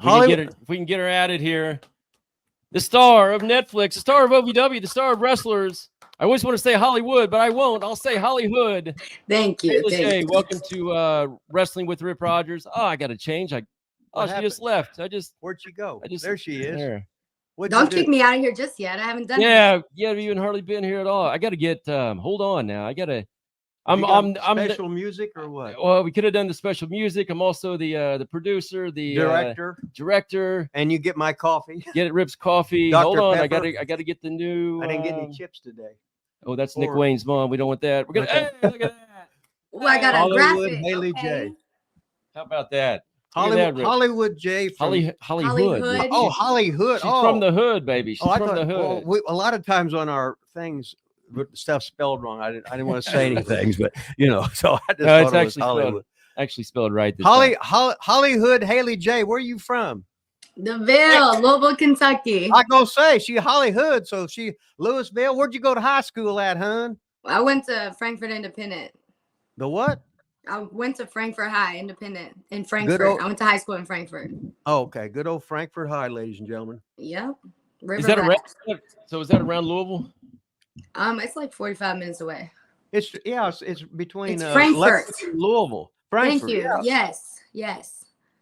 If we can get her added here. The star of Netflix, the star of OVW, the star of wrestlers. I always want to say Hollywood, but I won't. I'll say Hollyhood. Thank you. Haley J, welcome to Wrestling with Rip Rogers. Oh, I got to change. She just left. Where'd she go? There she is. There. Don't kick me out of here just yet. I haven't done it. Yeah, you haven't even hardly been here at all. I got to get. Hold on now. I got to. I'm special music or what? Well, we could have done the special music. I'm also the producer, the director, and you get my coffee. Get it, Rip's coffee. Dr. Hold on, Pepper. I gotta get the new. I didn't get any chips today. Oh, that's Nick Wayne's mom. We don't want that. We're gonna. Hey, look at that. Oh, I got a Hollywood graphic. Haley Okay. J. How about that? Hollywood J. Hollyhood. Hollyhood. Oh, Hollyhood. She's from the hood, baby. She's from the hood. Well, a lot of times on our things, stuff spelled wrong. I didn't want to say any things, but so I just thought it was Hollywood. Actually spelled right. Hollyhood Haley J. Where are you from? DeVille, Louisville, Kentucky. I gonna say she Hollyhood, so she Louisville. Where'd you go to high school at, hun? I went to Frankfurt Independent. The what? I went to Frankfurt High Independent in Frankfurt. I went to high school in Frankfurt. Oh, okay. Good old Frankfurt High, ladies and gentlemen. Yep. Is that around Louisville? It's like 45 minutes away. It's between Frankfurt, Louisville. Frankfurt. Thank you. Yeah. Yes.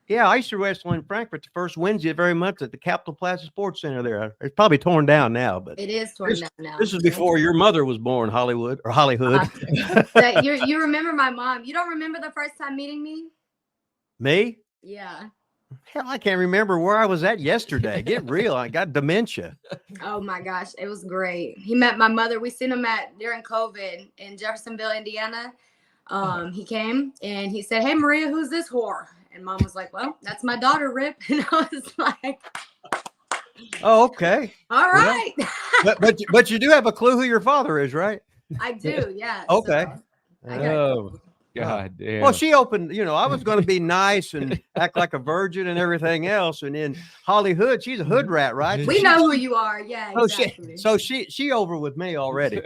Yeah, I used to wrestle in Frankfurt the first Wednesday of every month at the Capitol Plaza Sports Center there. It's probably torn down now, but it is torn down now. This is before your mother was born, Hollyhood. You remember my mom. You don't remember the first time meeting me? Me? Yeah. Hell, I can't remember where I was at yesterday. Get real. I got dementia. Oh my gosh. It was great. He met my mother. We seen him during COVID in Jeffersonville, Indiana. He came and he said, "Hey Maria, who's this whore?" And mom was like, "Well, that's my daughter, Rip." And I was like, "Oh, okay. All right." Yeah. but you do have a clue who your father is, right? I do, yeah. Okay. So God damn. Well, she opened, I was going to be nice and act like a virgin and everything else. And in Hollyhood, she's a hood rat, right? We know who you are. Yeah. Exactly. She over with me already.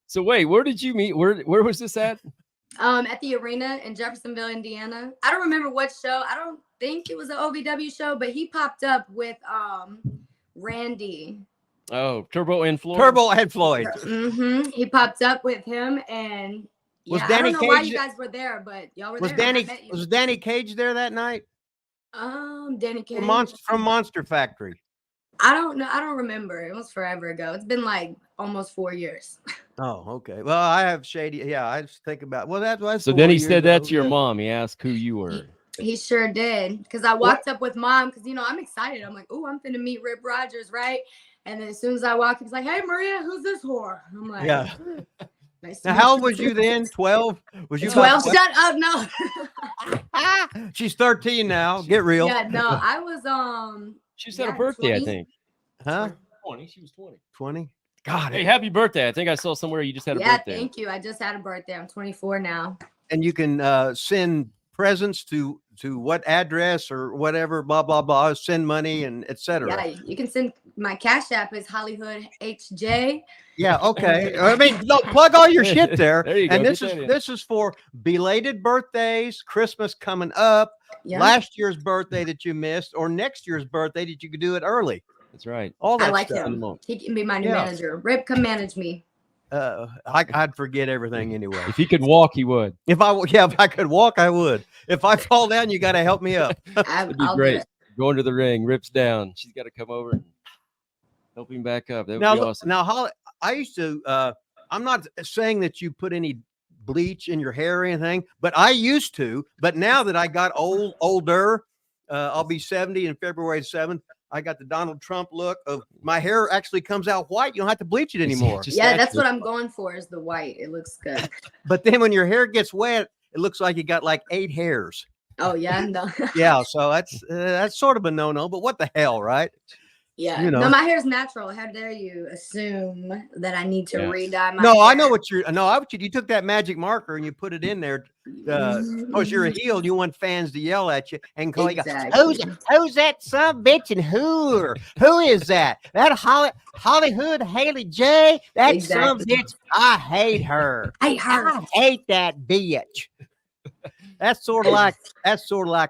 So wait, where did you meet? Where was this at? At the arena in Jeffersonville, Indiana. I don't remember what show. I don't think it was an OVW show, but he popped up with Randy. Oh, Turbo and Floyd. Mm-hmm. He popped up with him, and I don't know why you guys were there, but y'all were there. Was Danny Cage there that night? Danny Cage from Monster Factory. I don't know. I don't remember. It was forever ago. It's been like almost 4 years. Oh, okay. Well, I have shady. Yeah, I just think about. Well, that's so. Then he said that to your mom. He asked who you were. He sure did. Because I walked up with mom. Because I'm excited. I'm like, oh, I'm finna meet Rip Rogers, right? And then as soon as I walk, he's like, "Hey, Maria, who's this whore?" I'm like, "Yeah." Now, how old was you then? 12? Was you 12? Shut up! No. She's 13 now. Get real. Yeah, no, I was She's had a birthday, 20? I think. Huh? 20. She was 20. 20. God. Hey, happy birthday! I think I saw somewhere you just had a birthday. Yeah, thank you. I just had a birthday. I'm 24 now. And you can send presents to what address or whatever, blah blah blah. Send money and etc. Yeah, you can send. My Cash App is Hollyhood HJ. Yeah, okay. I mean, plug all your shit there. There you go. And this is for belated birthdays, Christmas coming up, last year's birthday that you missed, or next year's birthday that you could do it early. That's right. All that I like stuff. him. He can be my new manager. Rip, come manage me. I'd forget everything anyway. If he could walk, he would. If I could walk, I would. If I fall down, you got to help me up. That'd be great. Going to the ring, Rip's down. She's got to come over and help him back up. That would be awesome. Now, Holly, I used to. I'm not saying that you put any bleach in your hair or anything, but I used to. But now that I got older, I'll be 70 in February 7th. I got the Donald Trump look of my hair actually comes out white. You don't have to bleach it anymore. Yeah, that's what I'm going for is the white. It looks good. But then when your hair gets wet, it looks like you got like 8 hairs. Oh yeah, no. Yeah, so that's sort of a no-no, but what the hell, right? Yeah, no, my hair's natural. How dare you assume that I need to re-dye my hair? I know what you took that magic marker and you put it in there. Because you're a heel, you want fans to yell at you and call you, who's that son bitch and who is that? That Hollyhood Haley J? That son bitch, I hate her. I hate that bitch. That's sort of like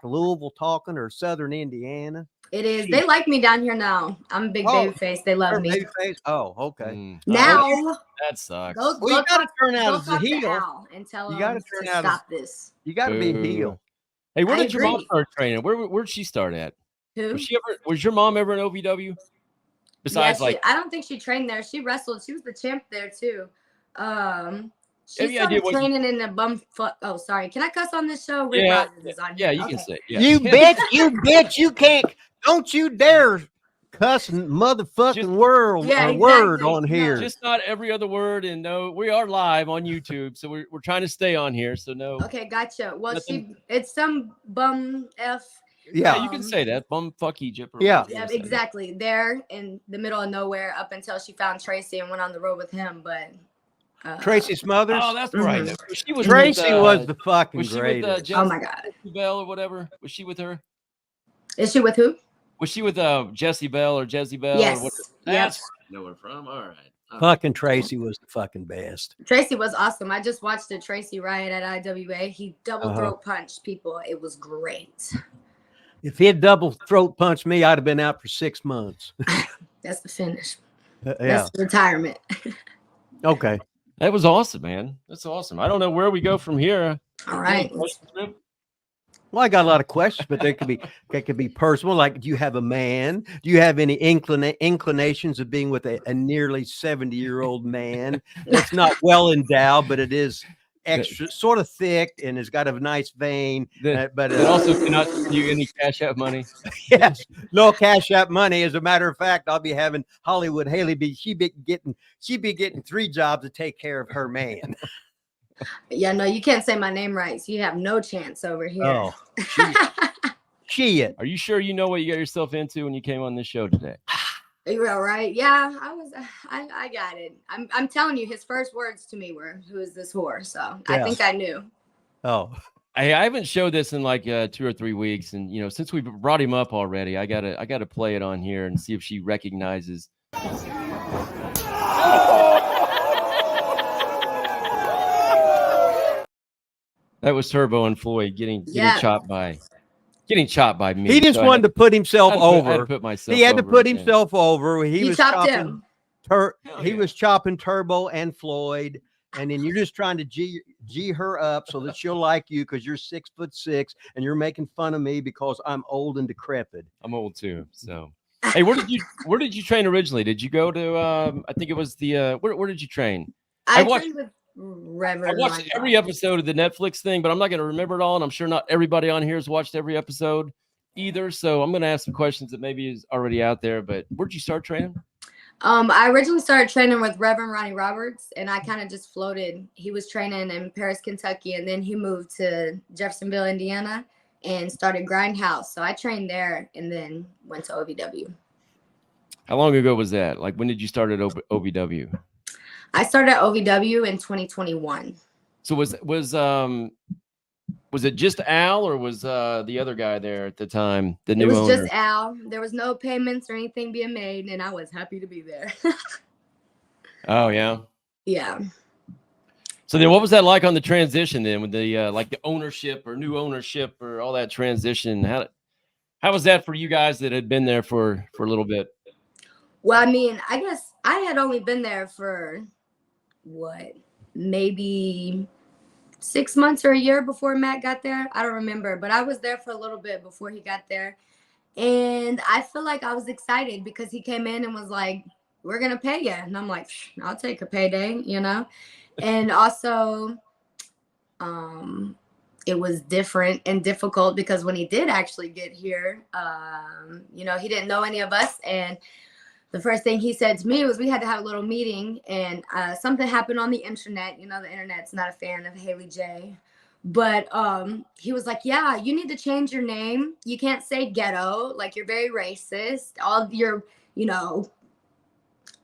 Louisville talking or Southern Indiana. It is. They like me down here now. I'm a big Babyface. They love me. Babyface. Oh, okay. Now that sucks. Go you got to turn out go as a talk to heel. Al and tell You him got to to turn out stop this. You got to be a heel. Hey, where I did your mom agree. start training? Where'd she start at? Who? Was your mom ever in OVW? Besides, I don't think she trained there. She wrestled. She was the champ there too. She started training in the bumfuck. Oh, sorry. Can I cuss on this show? Rick Rogers is on here. Yeah, you can say. Yeah. You bitch, you can't. Don't you dare cuss motherfucking word on here. Just not every other word. And no, we are live on YouTube, so we're trying to stay on here. So no. Okay, gotcha. Well, it's some bum f. Yeah, you can say that. Bum fuck Egypt. Yeah, exactly. There in the middle of nowhere up until she found Tracy and went on the road with him. But Tracy Smothers. Oh, that's right. She was Tracy was the fucking greatest. Oh my God. Jessie Bell or whatever. Was she with her? Is she with who? Was she with Jessie Bell or Jessie Bell? Yes. Or that's where I know her from. All right. Fucking Tracy was the fucking best. Tracy was awesome. I just watched the Tracy riot at IWA. He double throat punched people. It was great. If he had double throat punched me, I'd have been out for 6 months. That's the finish. That's retirement. Okay. That was awesome, man. That's awesome. I don't know where we go from here. All right. Well, I got a lot of questions, but they could be personal. Like, do you have a man? Do you have any inclinations of being with a nearly 70-year-old man that's not well endowed, but it is extra sort of thick and has got a nice vein, but it also cannot you any cash out money? Yes, no cash out money. As a matter of fact, I'll be having Hollywood Haley she'd be getting 3 jobs to take care of her man. Yeah, no, you can't say my name right. So you have no chance over here. Oh, shit. Are you sure you know what you got yourself into when you came on this show today? You're all right. Yeah, I got it. I'm telling you, his first words to me were, "Who is this whore?" So I think I knew. Oh, I haven't showed this in like 2 or 3 weeks, and since we brought him up already, I gotta play it on here and see if she recognizes. That was Turbo and Floyd getting chopped by me. He just wanted to put himself over. He had to put himself over. He was chopped chopping him. He was chopping Turbo and Floyd, and then you're just trying to G her up so that she'll like you because you're 6'6" and you're making fun of me because I'm old and decrepit. I'm old too. So, hey, where did you train originally? Did you go to? I think it was the. Where did you train? I trained with Reverend. I watched every episode of the Netflix thing, but I'm not going to remember it all, and I'm sure not everybody on here has watched every episode either. So I'm going to ask some questions that maybe is already out there. But where'd you start training? I originally started training with Reverend Ronnie Roberts, and I kind of just floated. He was training in Paris, Kentucky, and then he moved to Jeffersonville, Indiana, and started Grindhouse. So I trained there, and then went to OVW. How long ago was that? Like, when did you start at OVW? I started at OVW in 2021. So was it just Al, or was the other guy there at the time? The new owner? It was just Al. There was no payments or anything being made, and I was happy to be there. Oh yeah. Yeah. So then, what was that like on the transition then, with the like the ownership or new ownership or all that transition? How was that for you guys that had been there for a little bit? Well, I mean, I guess I had only been there for maybe 6 months or a year before Matt got there. I don't remember, but I was there for a little bit before he got there. And I feel like I was excited because he came in and was like, "We're going to pay you." And I'm like, "I'll take a payday," And also, it was different and difficult because when he did actually get here, he didn't know any of us. And the first thing he said to me was we had to have a little meeting, and something happened on the internet. The internet's not a fan of Haley J. But he was like, "Yeah, you need to change your name. You can't say ghetto. Like, you're very racist. All your, you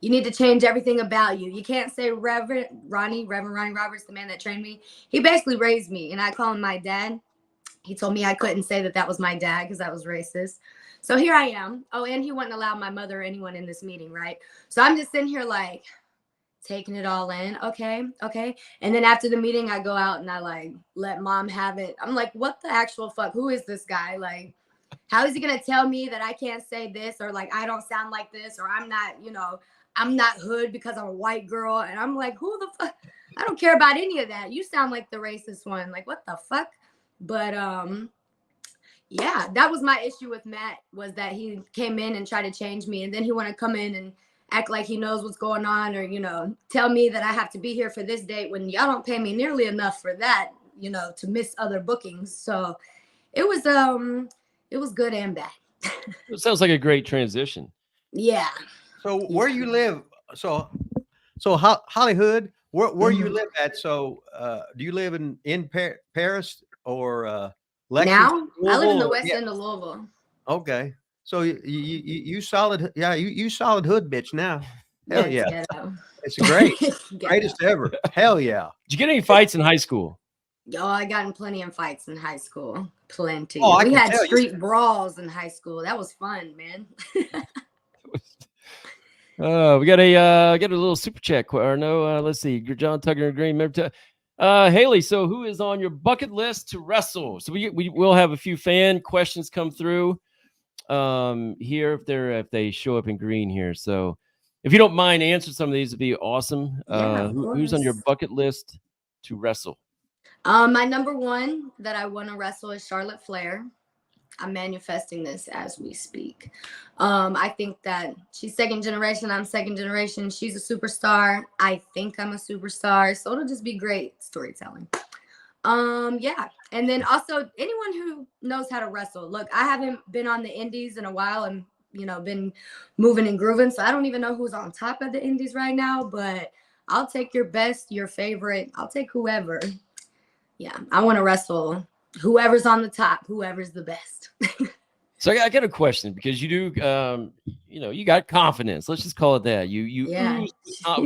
need to change everything about you. You can't say Reverend Ronnie Roberts, the man that trained me. He basically raised me, and I call him my dad. He told me I couldn't say that was my dad because that was racist. So here I am. Oh, and he wouldn't allow my mother or anyone in this meeting, right? So I'm just sitting here like taking it all in. Okay. And then after the meeting, I go out and I like let mom have it. I'm like, what the actual fuck? Who is this guy? Like, How is he gonna tell me that I can't say this, or like I don't sound like this, or I'm not, I'm not hood because I'm a white girl? And I'm like, who the fuck? I don't care about any of that. You sound like the racist one. Like, what the fuck? But yeah, that was my issue with Matt, was that he came in and tried to change me, and then he want to come in and act like he knows what's going on, or tell me that I have to be here for this date when y'all don't pay me nearly enough for that, to miss other bookings. So it was good and bad. It sounds like a great transition. Yeah. So where you live? So Hollywood, where you live at? So do you live in Paris or Lexington? Now I live in the west end of Louisville. Okay, so you solid, you solid hood bitch now. Hell yeah, it's great, greatest ever. Hell yeah. Did you get any fights in high school? Oh, I got in plenty of fights in high school. Plenty. Oh, we had street brawls in high school. That was fun, man. We got a little super chat. Or no, let's see. John Tucker Green. Haley, so who is on your bucket list to wrestle? So we will have a few fan questions come through here if they show up in green here. So if you don't mind answering some of these, it'd be awesome. Who's on your bucket list to wrestle? My number one that I want to wrestle is Charlotte Flair. I'm manifesting this as we speak. I think that she's second generation. I'm second generation. She's a superstar. I think I'm a superstar. So it'll just be great storytelling. Yeah. And then also anyone who knows how to wrestle. Look, I haven't been on the indies in a while and, been moving and grooving. So I don't even know who's on top of the indies right now, but I'll take your best, your favorite. I'll take whoever. Yeah. I want to wrestle whoever's on the top, whoever's the best. So I got a question, because you do, you got confidence. Let's just call it that. You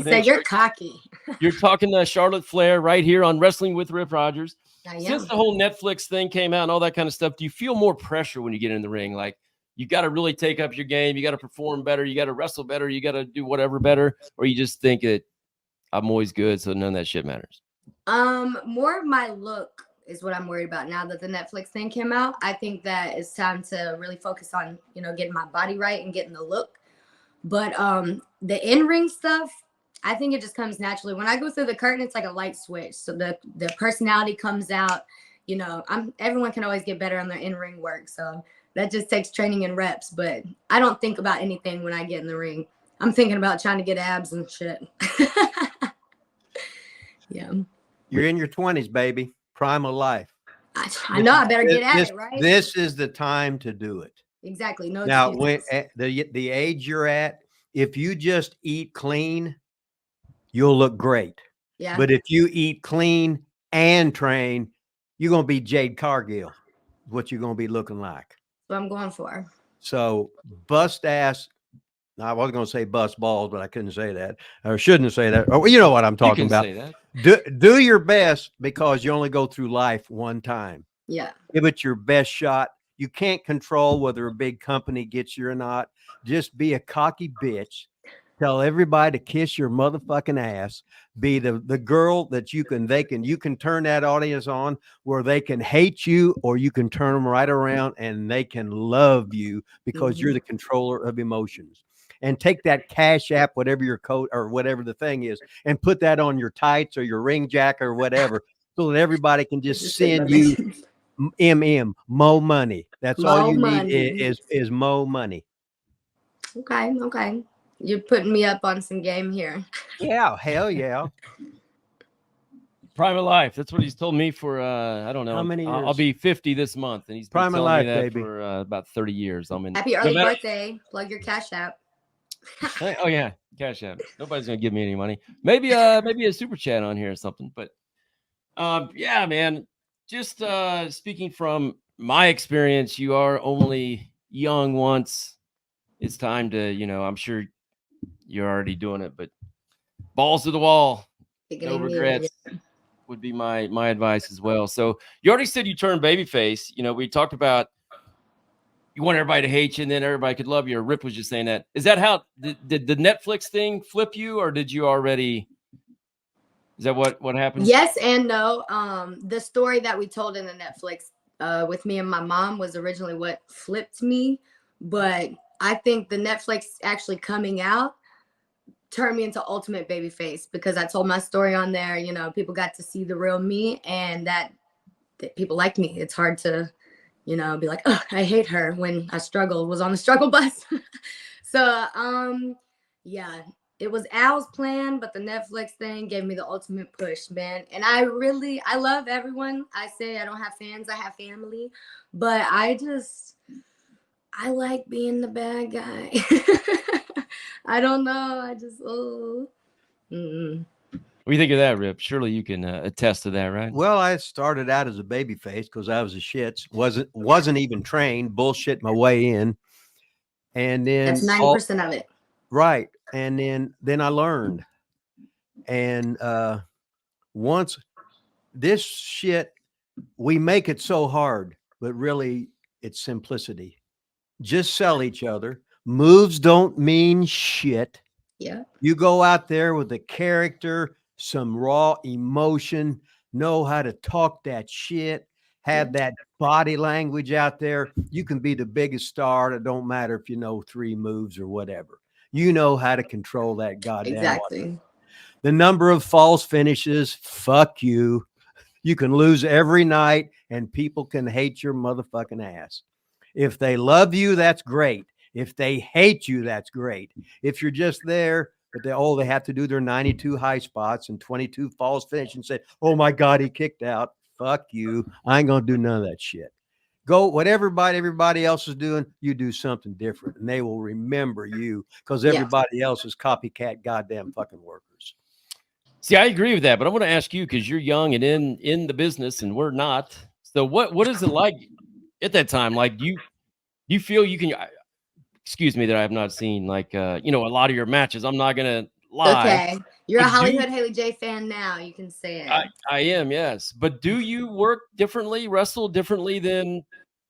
say you're cocky. You're talking to Charlotte Flair right here on Wrestling with Rip Rogers. Since the whole Netflix thing came out and all that kind of stuff, do you feel more pressure when you get in the ring? Like, you got to really take up your game. You got to perform better. You got to wrestle better. You got to do whatever better. Or you just think that I'm always good, so none of that shit matters? More of my look is what I'm worried about now that the Netflix thing came out. I think that it's time to really focus on, getting my body right and getting the look. But the in-ring stuff, I think it just comes naturally. When I go through the curtain, it's like a light switch. So the personality comes out. Everyone can always get better on their in-ring work. So that just takes training and reps. But I don't think about anything when I get in the ring. I'm thinking about trying to get abs and shit. Yeah. You're in your 20s, baby. Prime of life. I know. I better get at it, right? This is the time to do it. Exactly. No. Now, when at the age you're at, if you just eat clean, you'll look great. Yeah. But if you eat clean and train, you're gonna be Jade Cargill. What you're gonna be looking like. What I'm going for. So bust ass. I was gonna say bust balls, but I couldn't say that. Or shouldn't say that. Or you know what I'm talking about. Say that. Do your best, because you only go through life one time. Yeah. Give it your best shot. You can't control whether a big company gets you or not. Just be a cocky bitch. Tell everybody to kiss your motherfucking ass. Be the girl that you can turn that audience on where they can hate you, or you can turn them right around and they can love you because you're the controller of emotions. And take that Cash App, whatever your code or whatever the thing is, and put that on your tights or your ring jacket or whatever, so that everybody can just send you mo money. That's all you need is mo money. Okay. You're putting me up on some game here. Yeah, hell yeah. Prime of life. That's what he's told me for I don't know how many years. I'll be 50 this month, and he's been Prime of telling life, me that baby. for about 30 years. Happy early birthday. Plug your Cash App. Oh yeah, Cash App. Nobody's gonna give me any money. Maybe a super chat on here or something. But yeah, man. Just speaking from my experience, you are only young once. It's time to, I'm sure you're already doing it, but balls to the wall. No regrets would be my advice as well. So you already said you turned babyface. We talked about you want everybody to hate you and then everybody could love you. Or Rip was just saying that. Is that how did the Netflix thing flip you, or did you already? Is that what happened? Yes and no. The story that we told in the Netflix with me and my mom was originally what flipped me, but I think the Netflix actually coming out turned me into ultimate Babyface because I told my story on there. You know, people got to see the real me, and that people like me. It's hard to, you know, be like, oh, I hate her when I was on the struggle bus. So, yeah, it was Al's plan, but the Netflix thing gave me the ultimate push, man. And I love everyone. I say I don't have fans, I have family, but I like being the bad guy. I don't know. I just, oh. Mm-mm. What do you think of that, Rip? Surely you can attest to that, right? Well, I started out as a babyface because I was a shits. Wasn't even trained. Bullshit my way in, and then That's 90% of it. Right, and then I learned, and once this shit, we make it so hard, but really it's simplicity. Just sell each other. Moves don't mean shit. Yeah. You go out there with a character, some raw emotion, know how to talk that shit, have that body language out there. You can be the biggest star. It don't matter if you know 3 moves or whatever. You know how to control that goddamn Exactly. audience. The number of false finishes, fuck you. You can lose every night and people can hate your motherfucking ass. If they love you, that's great. If they hate you, that's great. If you're just there, but they have to do their 92 high spots and 22 false finish and say, oh my God, he kicked out. Fuck you. I ain't going to do none of that shit. Go, what everybody else is doing, you do something different and they will remember you because everybody else is copycat goddamn fucking workers. See, I agree with that, but I want to ask you because you're young and in the business and we're not. So what is it like at that time? Like, you feel you can, excuse me that I have not seen like, you know, a lot of your matches. I'm not going to lie. Okay. You're a Hollyhood Haley J fan now. You can say it. I am, yes. But do you work differently, wrestle differently than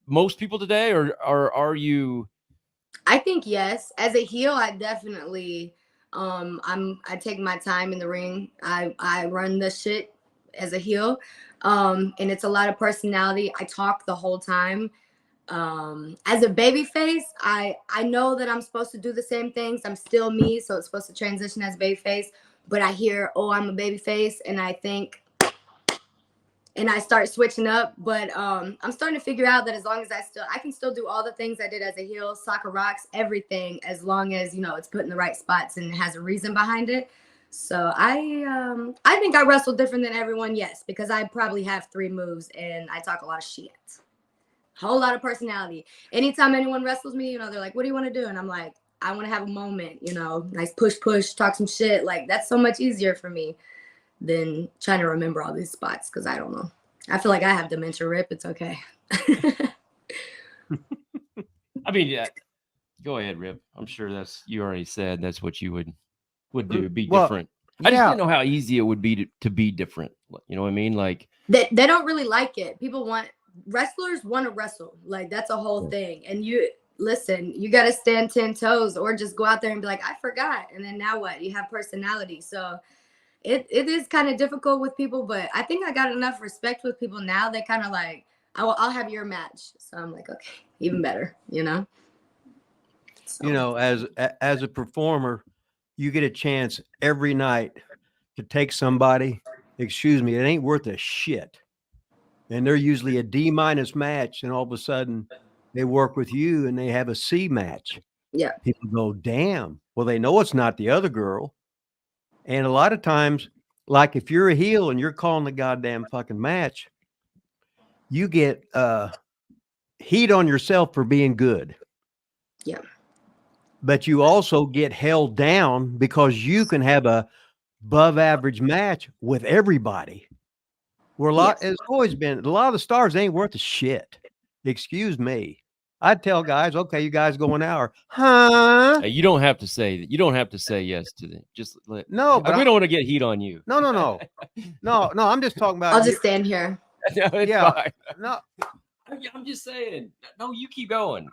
most people today? Or are you? I think yes. As a heel, I definitely I take my time in the ring. I run the shit as a heel. And it's a lot of personality. I talk the whole time. As a baby face, I know that I'm supposed to do the same things. I'm still me, so it's supposed to transition as baby face. But I hear, oh, I'm a baby face, and I think, and I start switching up. But I'm starting to figure out that as long as I can still do all the things I did as a heel, soccer rocks, everything, as long as, you know, it's put in the right spots and it has a reason behind it. So I think I wrestle different than everyone, yes, because I probably have 3 moves and I talk a lot of shit. Whole lot of personality. Anytime anyone wrestles me, you know, they're like, what do you want to do? And I'm like, I want to have a moment, you know, nice push, talk some shit. Like, that's so much easier for me than trying to remember all these spots because I don't know. I feel like I have dementia, Rip. It's okay. I mean, yeah. Go ahead, Rip. I'm sure you already said that's what you would do, be different. I just didn't know how easy it would be to be different. You know what I mean? Like, they don't really like it. Wrestlers want to wrestle. Like, that's a whole thing. And you got to stand 10 toes or just go out there and be like, I forgot. And then now what? You have personality. So it is kind of difficult with people, but I think I got enough respect with people now. They kind of like, I'll have your match. So I'm like, okay, even better, you know? So. You know, as a performer, you get a chance every night to take somebody, excuse me, it ain't worth a shit. And they're usually a D- match. And all of a sudden they work with you and they have a C match. Yeah. People go, damn. Well, they know it's not the other girl. And a lot of times, like if you're a heel and you're calling the goddamn fucking match, you get heat on yourself for being good. Yeah. But you also get held down because you can have a above average match with everybody. Where it's always been, a lot of the stars ain't worth a shit. Excuse me. I'd tell guys, okay, you guys go an hour. Huh? You don't have to say that. You don't have to say yes to them. Just let. No, but we don't want to get heat on you. No. No, I'm just talking about. I'll just stand here. No, it's fine. No. I'm just saying. No, you keep going.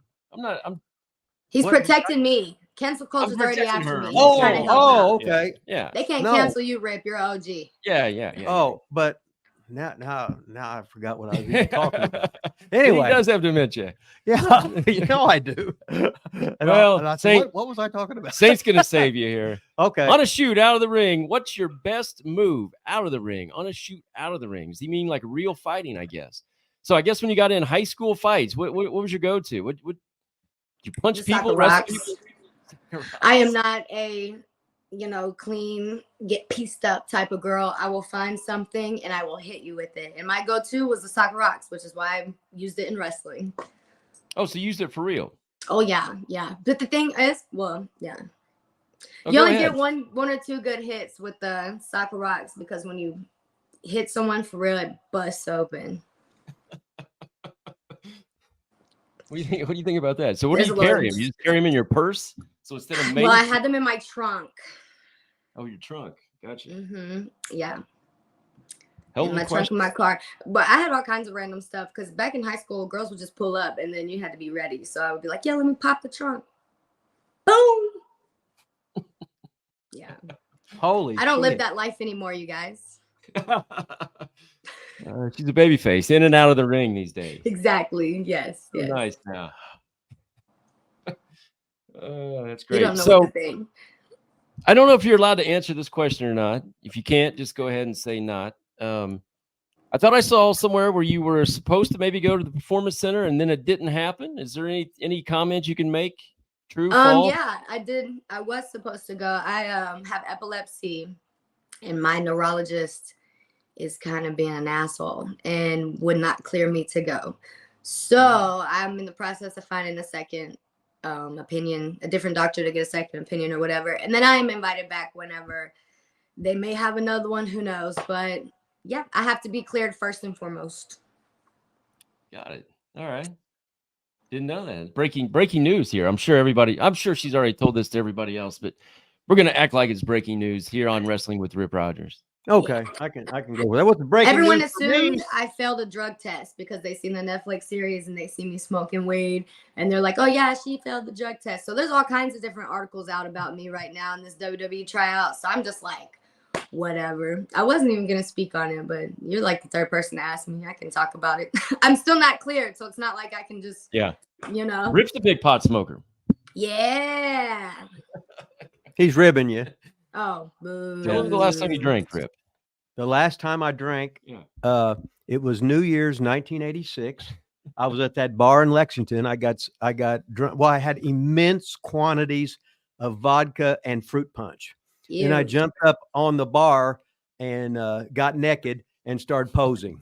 He's protecting me. Cancel culture's already after me. Oh, okay. Yeah. They can't cancel you, Rip. You're OG. Yeah. Oh, but now I forgot what I was even talking about. Anyway, he does have dementia. Yeah, you know I do. Well, I said, what was I talking about? Saint's gonna save you here. Okay. On a shoot out of the ring, what's your best move out of the ring? On a shoot out of the ring. Does he mean like real fighting, I guess? So I guess when you got in high school fights, what was your go-to? What you punch Just people, rocks. wrestle people? I am not a, clean, get pieced up type of girl. I will find something and I will hit you with it. And my go-to was the sock rocks, which is why I used it in wrestling. Oh, so you used it for real? Oh yeah. But the thing is, yeah. Oh, you only ahead. get one or two good hits with the soccer rocks because when you hit someone for real, it busts open. What do you think about that? So what There's do you carry him? You just carry him in your purse? So instead of well, I had them in my trunk. Oh, your trunk. Gotcha. Yeah. In my trunk of my car. But I had all kinds of random stuff because back in high school, girls would just pull up and then you had to be ready. So I would be like, yeah, let me pop the trunk. Boom. Yeah. Holy I don't live that life anymore, you guys. She's a baby face, in and out of the ring these days. Exactly. Yes. So yes. nice now. That's You great. don't know So what to think. I don't know if you're allowed to answer this question or not. If you can't, just go ahead and say not. I thought I saw somewhere where you were supposed to maybe go to the performance center and then it didn't happen. Is there any comments you can make? True, false? Yeah, I did. I was supposed to go. I have epilepsy and my neurologist is kind of being an asshole and would not clear me to go. So I'm in the process of finding a second opinion, a different doctor to get a second opinion or whatever. And then I am invited back whenever they may have another one, who knows. But yeah, I have to be cleared first and foremost. Got it. All right. Didn't know that. Breaking news here. I'm sure she's already told this to everybody else, but we're going to act like it's breaking news here on Wrestling with Rip Rogers. Okay, I can go with that. What's the breaking Everyone news for me? assumed I failed a drug test because they seen the Netflix series and they see me smoking weed and they're like, oh yeah, she failed the drug test. So there's all kinds of different articles out about me right now in this WWE tryout. So I'm just like, whatever. I wasn't even gonna speak on it, but you're like the third person to ask me. I can talk about it. I'm still not cleared, so it's not like I can just Rip's the big pot smoker. Yeah. He's ribbing you. Oh, boo. When was the last time you drank, Rip? The last time I drank, it was New Year's 1986. I was at that bar in Lexington. I got drunk. Well, I had immense quantities of vodka and fruit punch. Ew. And I jumped up on the bar and got naked and started posing.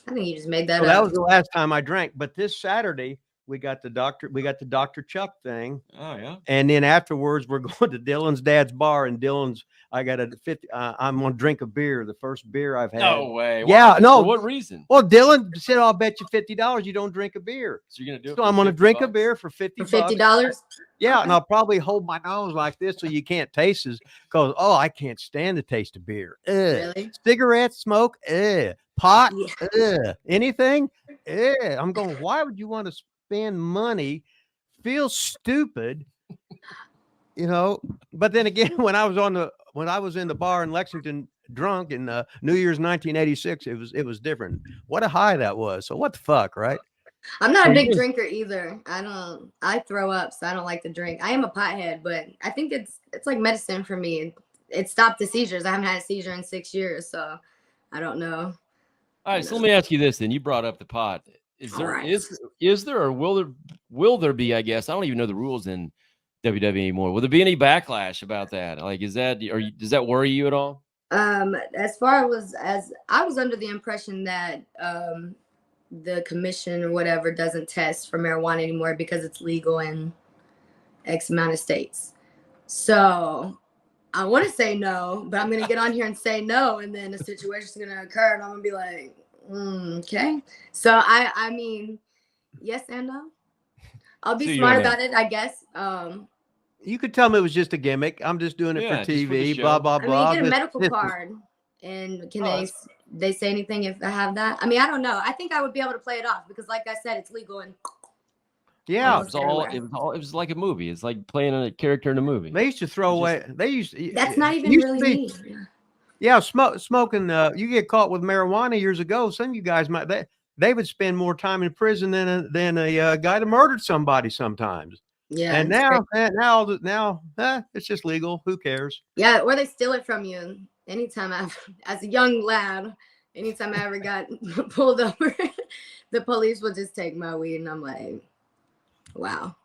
I think you just made that So up. that was the last time I drank. But this Saturday, we got the Dr. Chuck thing. Oh yeah. And then afterwards, we're going to Dylan's dad's bar, and I got a 50. I'm gonna drink a beer, the first beer I've had. No way. Yeah, Why? no. For what reason? Well, Dylan said, "I'll bet you $50 you don't drink a beer." So you're gonna do it. So I'm gonna drink a beer for $50. For $50? Yeah, Okay. and I'll probably hold my nose like this so you can't taste it, because I can't stand the taste of beer. Really? Cigarette smoke, pot, Yeah. anything. I'm going, why would you want to spend money, feel stupid, but then again, when I was in the bar in Lexington drunk in New Year's 1986, it was different. What a high that was. So what the fuck, right? I'm not a big drinker either. I throw up, so I don't like to drink. I am a pothead, but I think it's like medicine for me. It stopped the seizures. I haven't had a seizure in 6 years, so I don't know. All right, so let me ask you this then. You brought up the pot. Is there or will there be, I guess, I don't even know the rules in WWE anymore. Will there be any backlash about that? Like, does that worry you at all? As far as I was under the impression that the commission or whatever doesn't test for marijuana anymore because it's legal in X amount of states. So I want to say no, but I'm going to get on here and say no. And then a situation's going to occur and I'm going to be like, okay. So I mean, yes and no. I'll be smart about it, I guess. You could tell me it was just a gimmick. I'm just doing it for TV, blah, blah, blah. I mean, you get a medical card and can they say anything if I have that? I mean, I don't know. I think I would be able to play it off because like I said, it's legal and yeah, it was like a movie. It's like playing a character in a movie. They used to throw away. That's not even really me. Yeah, smoking. You get caught with marijuana years ago. Some of you guys might they would spend more time in prison than a guy that murdered somebody sometimes. Yeah. And now it's just legal. Who cares? Yeah, or they steal it from you. Anytime as a young lad, anytime I ever got pulled over, the police would just take my weed, and I'm like, wow.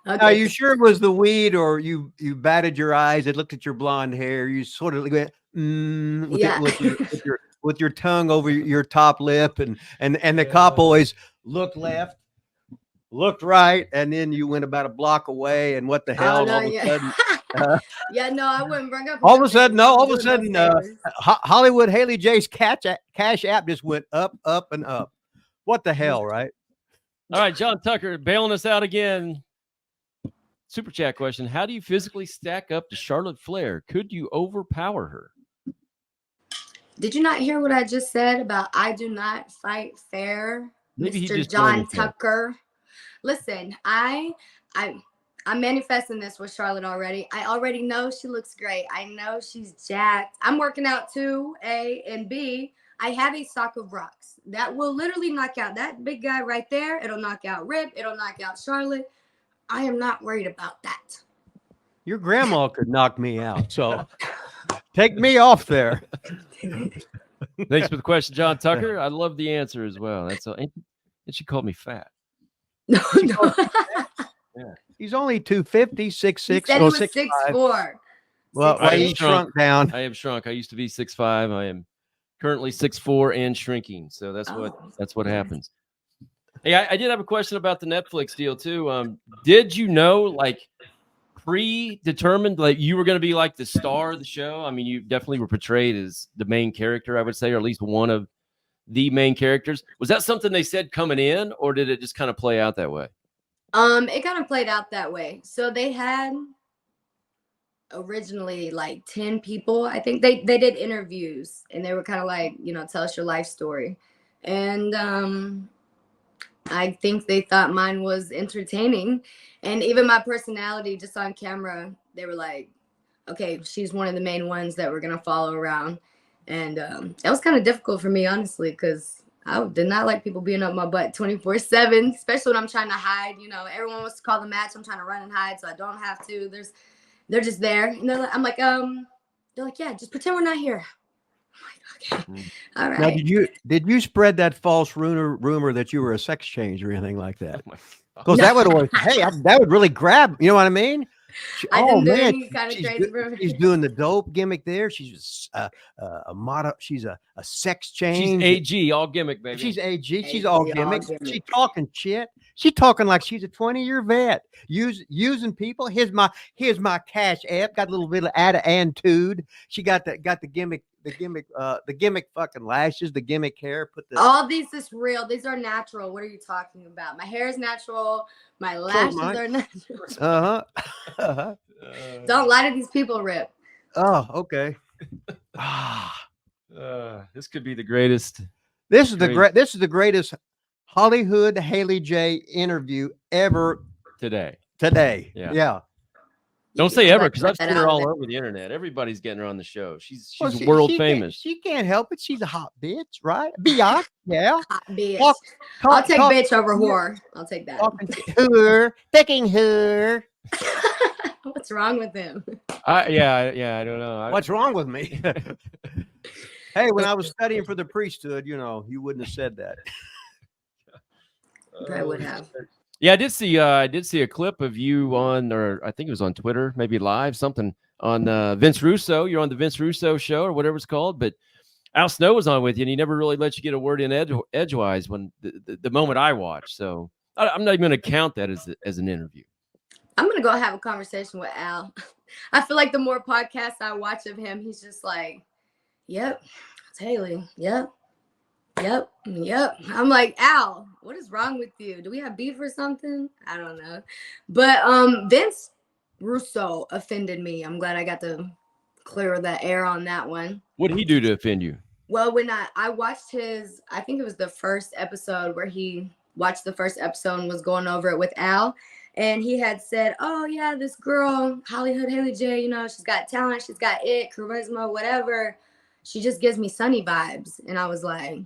Are Okay. you sure it was the weed, or you batted your eyes? It looked at your blonde hair. You sort of went Yeah. with your tongue over your top lip, and the cop always looked left, looked right, and then you went about a block away. And what the hell? Oh, no, all of a yeah. sudden, Yeah, no, I wouldn't bring up. all of a sudden, nothing. Hollywood Haley J's cash app just went up, up, and up. What the hell, right? All right, John Tucker bailing us out again. Super chat question: how do you physically stack up to Charlotte Flair? Could you overpower her? Did you not hear what I just said about I do not fight fair, Maybe he Mr. just John joined us. Tucker? Listen, I'm manifesting this with Charlotte already. I already know she looks great. I know she's jacked. I'm working out too, A, and B, I have a stock of rocks that will literally knock out that big guy right there. It'll knock out Rip. It'll knock out Charlotte. I am not worried about that. Your grandma could knock me out, so take me off there. Thanks for the question, John Tucker. I love the answer as well. And she called me fat. No. Yeah. He's only 250, 6'6", He said he was 6'4". Well, he shrunk down. I have shrunk. I used to be 6'5". I am currently 6'4" and shrinking. So that's what happens. Hey, I did have a question about the Netflix deal too. Did you know, like, predetermined, like, you were going to be like the star of the show? I mean, you definitely were portrayed as the main character, I would say, or at least one of the main characters. Was that something they said coming in, or did it just kind of play out that way? It kind of played out that way. So they had originally like 10 people. I think they did interviews, and they were kind of like, tell us your life story. And I think they thought mine was entertaining. And even my personality just on camera, they were like, okay, she's one of the main ones that we're going to follow around. And that was kind of difficult for me, honestly, because I did not like people being up my butt 24/7, especially when I'm trying to hide. Everyone wants to call the match. I'm trying to run and hide, so I don't have to. They're just there. And they're like, they're like, yeah, just pretend we're not here. I'm like, okay, all right. Now, did you spread that false rumor that you were a sex change or anything like that? Because that would always, that would really grab. You know what I mean? I didn't do any kind of crazy rumor. She's doing the dope gimmick there. She's a model. She's a sex change. She's AG, all gimmick, baby. She's AG. She's all gimmick. She's talking shit. She's talking like she's a 20-year vet. Using people. Here's my cash app. Got a little bit of attitude. She got the gimmick. The gimmick fucking lashes, the gimmick hair. All these is real. These are natural. What are you talking about? My hair is natural. My lashes are natural. Don't lie to these people, Rip. Oh, okay. This could be the greatest. This is the greatest Hollyhood Haley J interview ever today. Yeah. Don't say ever, because I've seen her all over the internet. Everybody's getting her on the show. She's world famous. She can't help it. She's a hot bitch, right? Biatch, yeah. Hot bitch. I'll take bitch over whore. I'll take that. Picking her. What's wrong with him? I don't know. What's wrong with me? Hey, when I was studying for the priesthood, you wouldn't have said that. I would have. Yeah, I did see a clip of you on, or I think it was on Twitter, maybe live, something on Vince Russo. You're on the Vince Russo show or whatever it's called, but Al Snow was on with you, and he never really let you get a word in edgewise when the moment I watched. So I'm not even going to count that as an interview. I'm going to go have a conversation with Al. I feel like the more podcasts I watch of him, he's just like, yep, it's Haley. Yep. I'm like, Al, what is wrong with you? Do we have beef or something? I don't know. But Vince Russo offended me. I'm glad I got to clear the air on that one. What did he do to offend you? Well, when I watched I think it was the first episode where he watched the first episode and was going over it with Al. And he had said, oh, yeah, this girl, Hollyhood Haley J, she's got talent, she's got it, charisma, whatever. she just gives me Sunny vibes. And I was like,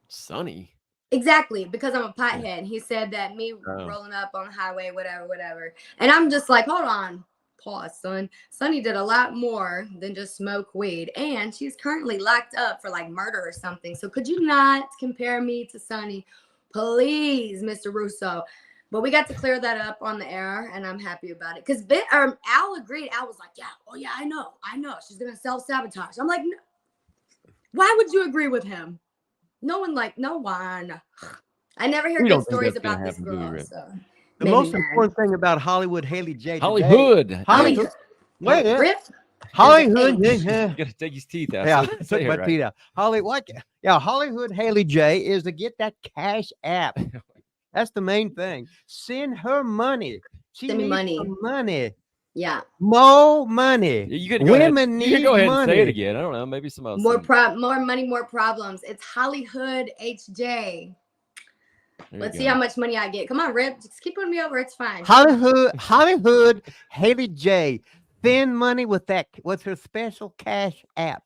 Sunny. exactly, because I'm a pothead. He said that me rolling up on the highway, whatever. And I'm just like, hold on, pause, son. Sunny did a lot more than just smoke weed. And she's currently locked up for like murder or something. So could you not compare me to Sunny? Please, Mr. Russo. But we got to clear that up on the air, and I'm happy about it. Because Al agreed. Al was like, yeah, I know. She's going to self-sabotage. I'm like, no. Why would you agree with him? No one. I never hear good stories about this girl. So the most important thing about Hollywood Haley J. Hollyhood. Hollyhood. Rip. Hollyhood. You got to take his teeth out. Yeah, took my teeth out. Hollywood Haley J is to get that cash app. That's the main thing. Send her money. She needs money. Yeah. More money. You could go ahead and say it again. I don't know. Maybe some else. More money, more problems. It's Hollyhood HJ. Let's see how much money I get. Come on, Rip. Just keep putting me over. It's fine. Hollyhood Haley J. Send money with her special cash app.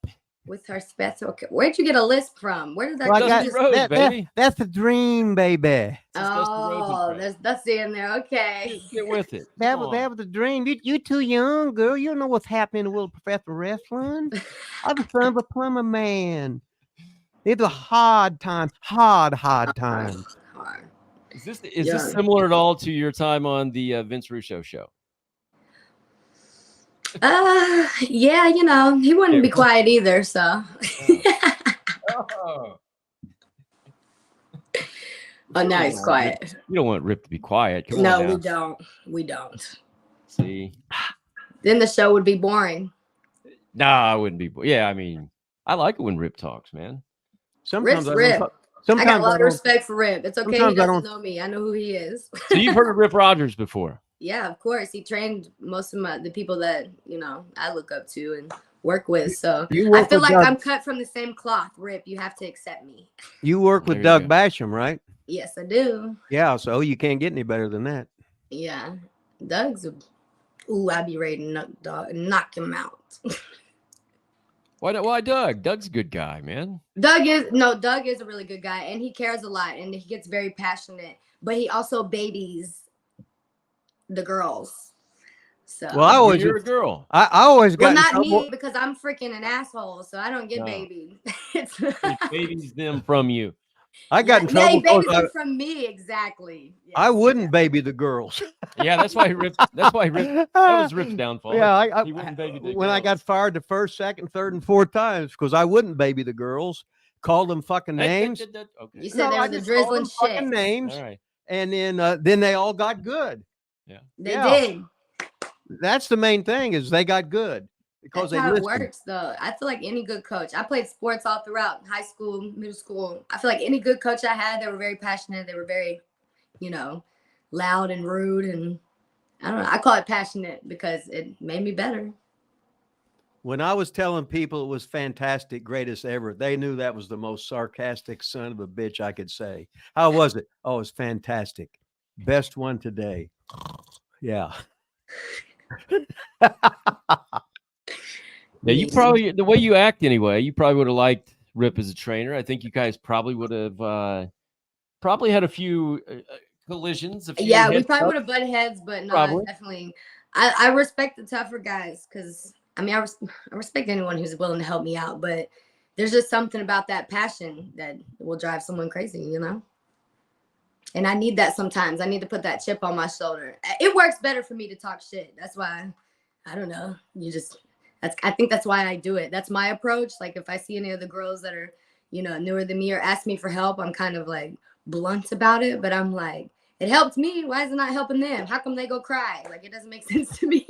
With her special, where'd you get a list from? Where did that baby? That's the dream, baby. Oh, that's in there. Okay, get with it. That was the dream. You too young, girl. You don't know what's happening in the world of professional wrestling. I'm the son of a plumber man. It's a hard time. Hard time. Is this similar at all to your time on the Vince Russo show? Yeah, he wouldn't be quiet either, so. Oh, now he's quiet. You don't want Rip to be quiet. Come on. No, we don't. See? Then the show would be boring. No, I wouldn't be. Yeah, I mean, I like it when Rip talks, man. Sometimes Rip. I got a lot of respect for Rip. It's okay. He doesn't know me. I know who he is. So you've heard of Rip Rogers before? Yeah, of course. He trained most of the people that, I look up to and work with. So I feel like I'm cut from the same cloth. Rip, you have to accept me. You work with Doug Basham, right? Yes, I do. Yeah, so you can't get any better than that. Yeah. Doug's I'd be ready to knock him out. Why Doug? Doug's a good guy, man. Doug is a really good guy, and he cares a lot, and he gets very passionate, but he also babies the girls. So you're a girl. I always got not me, because I'm freaking an asshole, so I don't get babied. He babies them from you. I got in trouble. He babies them from me, exactly. Yes, I wouldn't baby the girls. Yeah, that's why Rip. That was Rip's downfall. Yeah, he wouldn't baby the when girls. I got fired the first, second, third, and fourth times because I wouldn't baby the girls. Called them fucking names. Okay. You said they were the drizzling shit. Names. All right. And then they all got good. Yeah. They did. That's the main thing is they got good because that's how it works, though. I feel like any good coach. I played sports all throughout high school, middle school. I feel like any good coach I had, they were very passionate. They were very, loud and rude, and I don't know. I call it passionate because it made me better. When I was telling people it was fantastic, greatest ever, they knew that was the most sarcastic son of a bitch I could say. How was it? Oh, it's fantastic. Best one today. Yeah. Now, you probably, the way you act anyway, you probably would have liked Rip as a trainer. I think you guys probably would have probably had a few collisions. We probably would have butted heads, but no, definitely. I respect the tougher guys because, I respect anyone who's willing to help me out, but there's just something about that passion that will drive someone crazy, And I need that sometimes. I need to put that chip on my shoulder. It works better for me to talk shit. That's why, I don't know. I think that's why I do it. That's my approach. Like if I see any of the girls that are, newer than me or ask me for help, I'm kind of like blunt about it. But I'm like, it helped me. Why is it not helping them? How come they go cry? Like it doesn't make sense to me.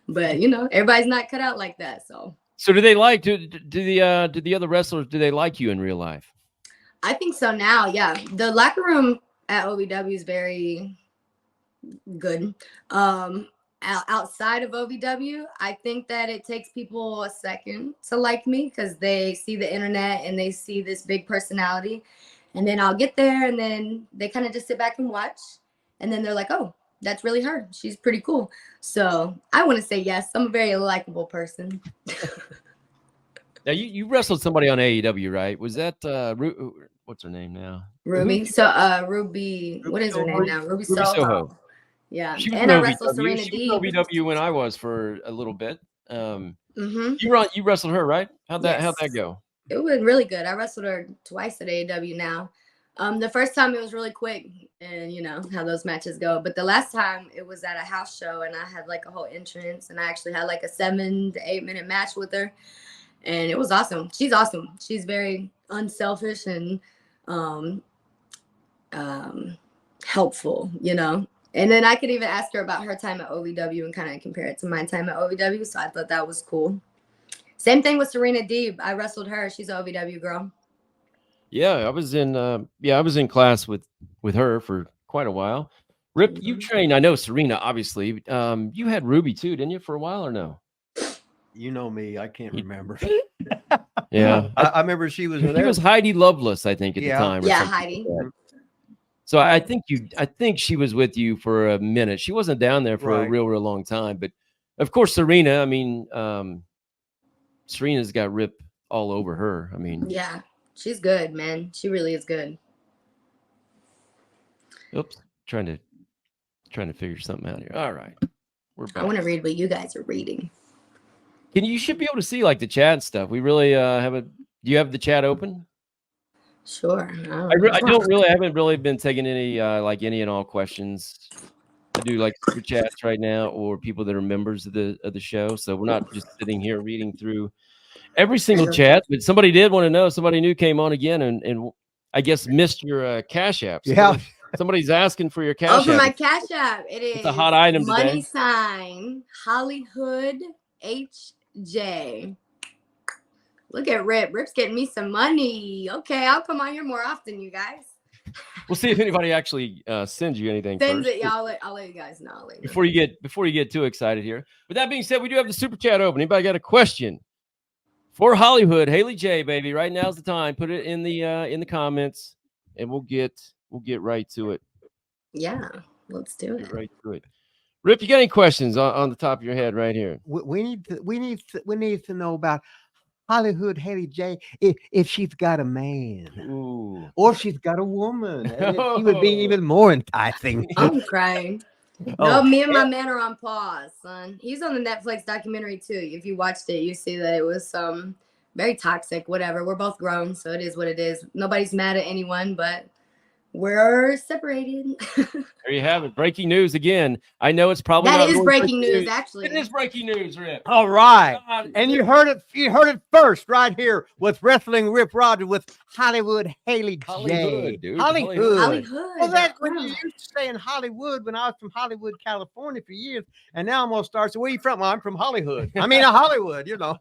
But everybody's not cut out like that. So do they like do the other wrestlers? Do they like you in real life? I think so now, yeah. The locker room at OVW is very good. Outside of OVW, I think that it takes people a second to like me because they see the internet and they see this big personality. And then I'll get there and then they kind of just sit back and watch. And then they're like, oh, that's really her. She's pretty cool. So I want to say yes. I'm a very likable person. Now you wrestled somebody on AEW, right? Was that what's her name now? Ruby. So Ruby, what is her name now? Ruby Soho. Yeah. She was and I wrestled Serena She Deeb. was OVW when I was for a little bit. Mm-hmm. You wrestled her, right? How'd that go? It was really good. I wrestled her twice at AEW now. The first time it was really quick, and you know how those matches go. But the last time it was at a house show, and I had like a whole entrance, and I actually had like a 7 to 8 minute match with her, and it was awesome. She's awesome. She's very unselfish and helpful, you know. And then I could even ask her about her time at OVW and kind of compare it to my time at OVW. So I thought that was cool. Same thing with Serena Deeb. I wrestled her. She's an OVW girl. Yeah, I was in class with her for quite a while. Rip, you trained, I know Serena, obviously. You had Ruby too, didn't you, for a while or no? You know me, I can't remember. Yeah. I remember she was there. She was Heidi Loveless, I think, at the time. Yeah, Heidi. Like so I think she was with you for a minute. She wasn't down there for a real long time. But of course, Serena, I mean, Serena's got Rip all over her. I mean, yeah, she's good, man. She really is good. Oops, trying to figure something out here. All right, we're back. I want to read what you guys are reading. You should be able to see like the chat and stuff. We really do you have the chat open? Sure. I haven't really been taking any like any and all questions. I do like super chats right now, or people that are members of the show. So we're not just sitting here reading through every single chat. But somebody did want to know. Somebody new came on again, and I guess missed your Cash App. Somebody's asking for your Cash App. For my Cash App, it's a hot item money today. Hollyhood HJ. Look at Rip. Rip's getting me some money. Okay, I'll come on here more often, you guys. We'll see if anybody actually sends you anything Sends first. it. Yeah, I'll let you guys know. Before you get too excited here. With that being said, we do have the super chat open. Anybody got a question for Hollyhood Haley J, baby? Right now's the time. Put it in the comments, and we'll get right to it. Yeah, let's do it. Get right to it. Rip, you got any questions on the top of your head right here? We need to know about Hollyhood Haley J if she's got a man. Ooh. Or she's got a woman. She would be even more enticing. I'm crying. No, me and my man are on pause, son. He's on the Netflix documentary too. If you watched it, you see that it was very toxic, whatever. We're both grown, so it is what it is. Nobody's mad at anyone, but we're separated. There you have it. Breaking news again. I know it's probably that is breaking news, actually. It is breaking news, Rip. All right. And you heard it first right here with Wrestling Rip Rogers with Hollywood Haley J. Hollyhood, dude. Hollyhood. Well, that's when you used to say in Hollywood when I was from Hollywood, California for years. And now I'm going to start. So where you from? Well, I'm from Hollywood. I mean, Hollywood, you know.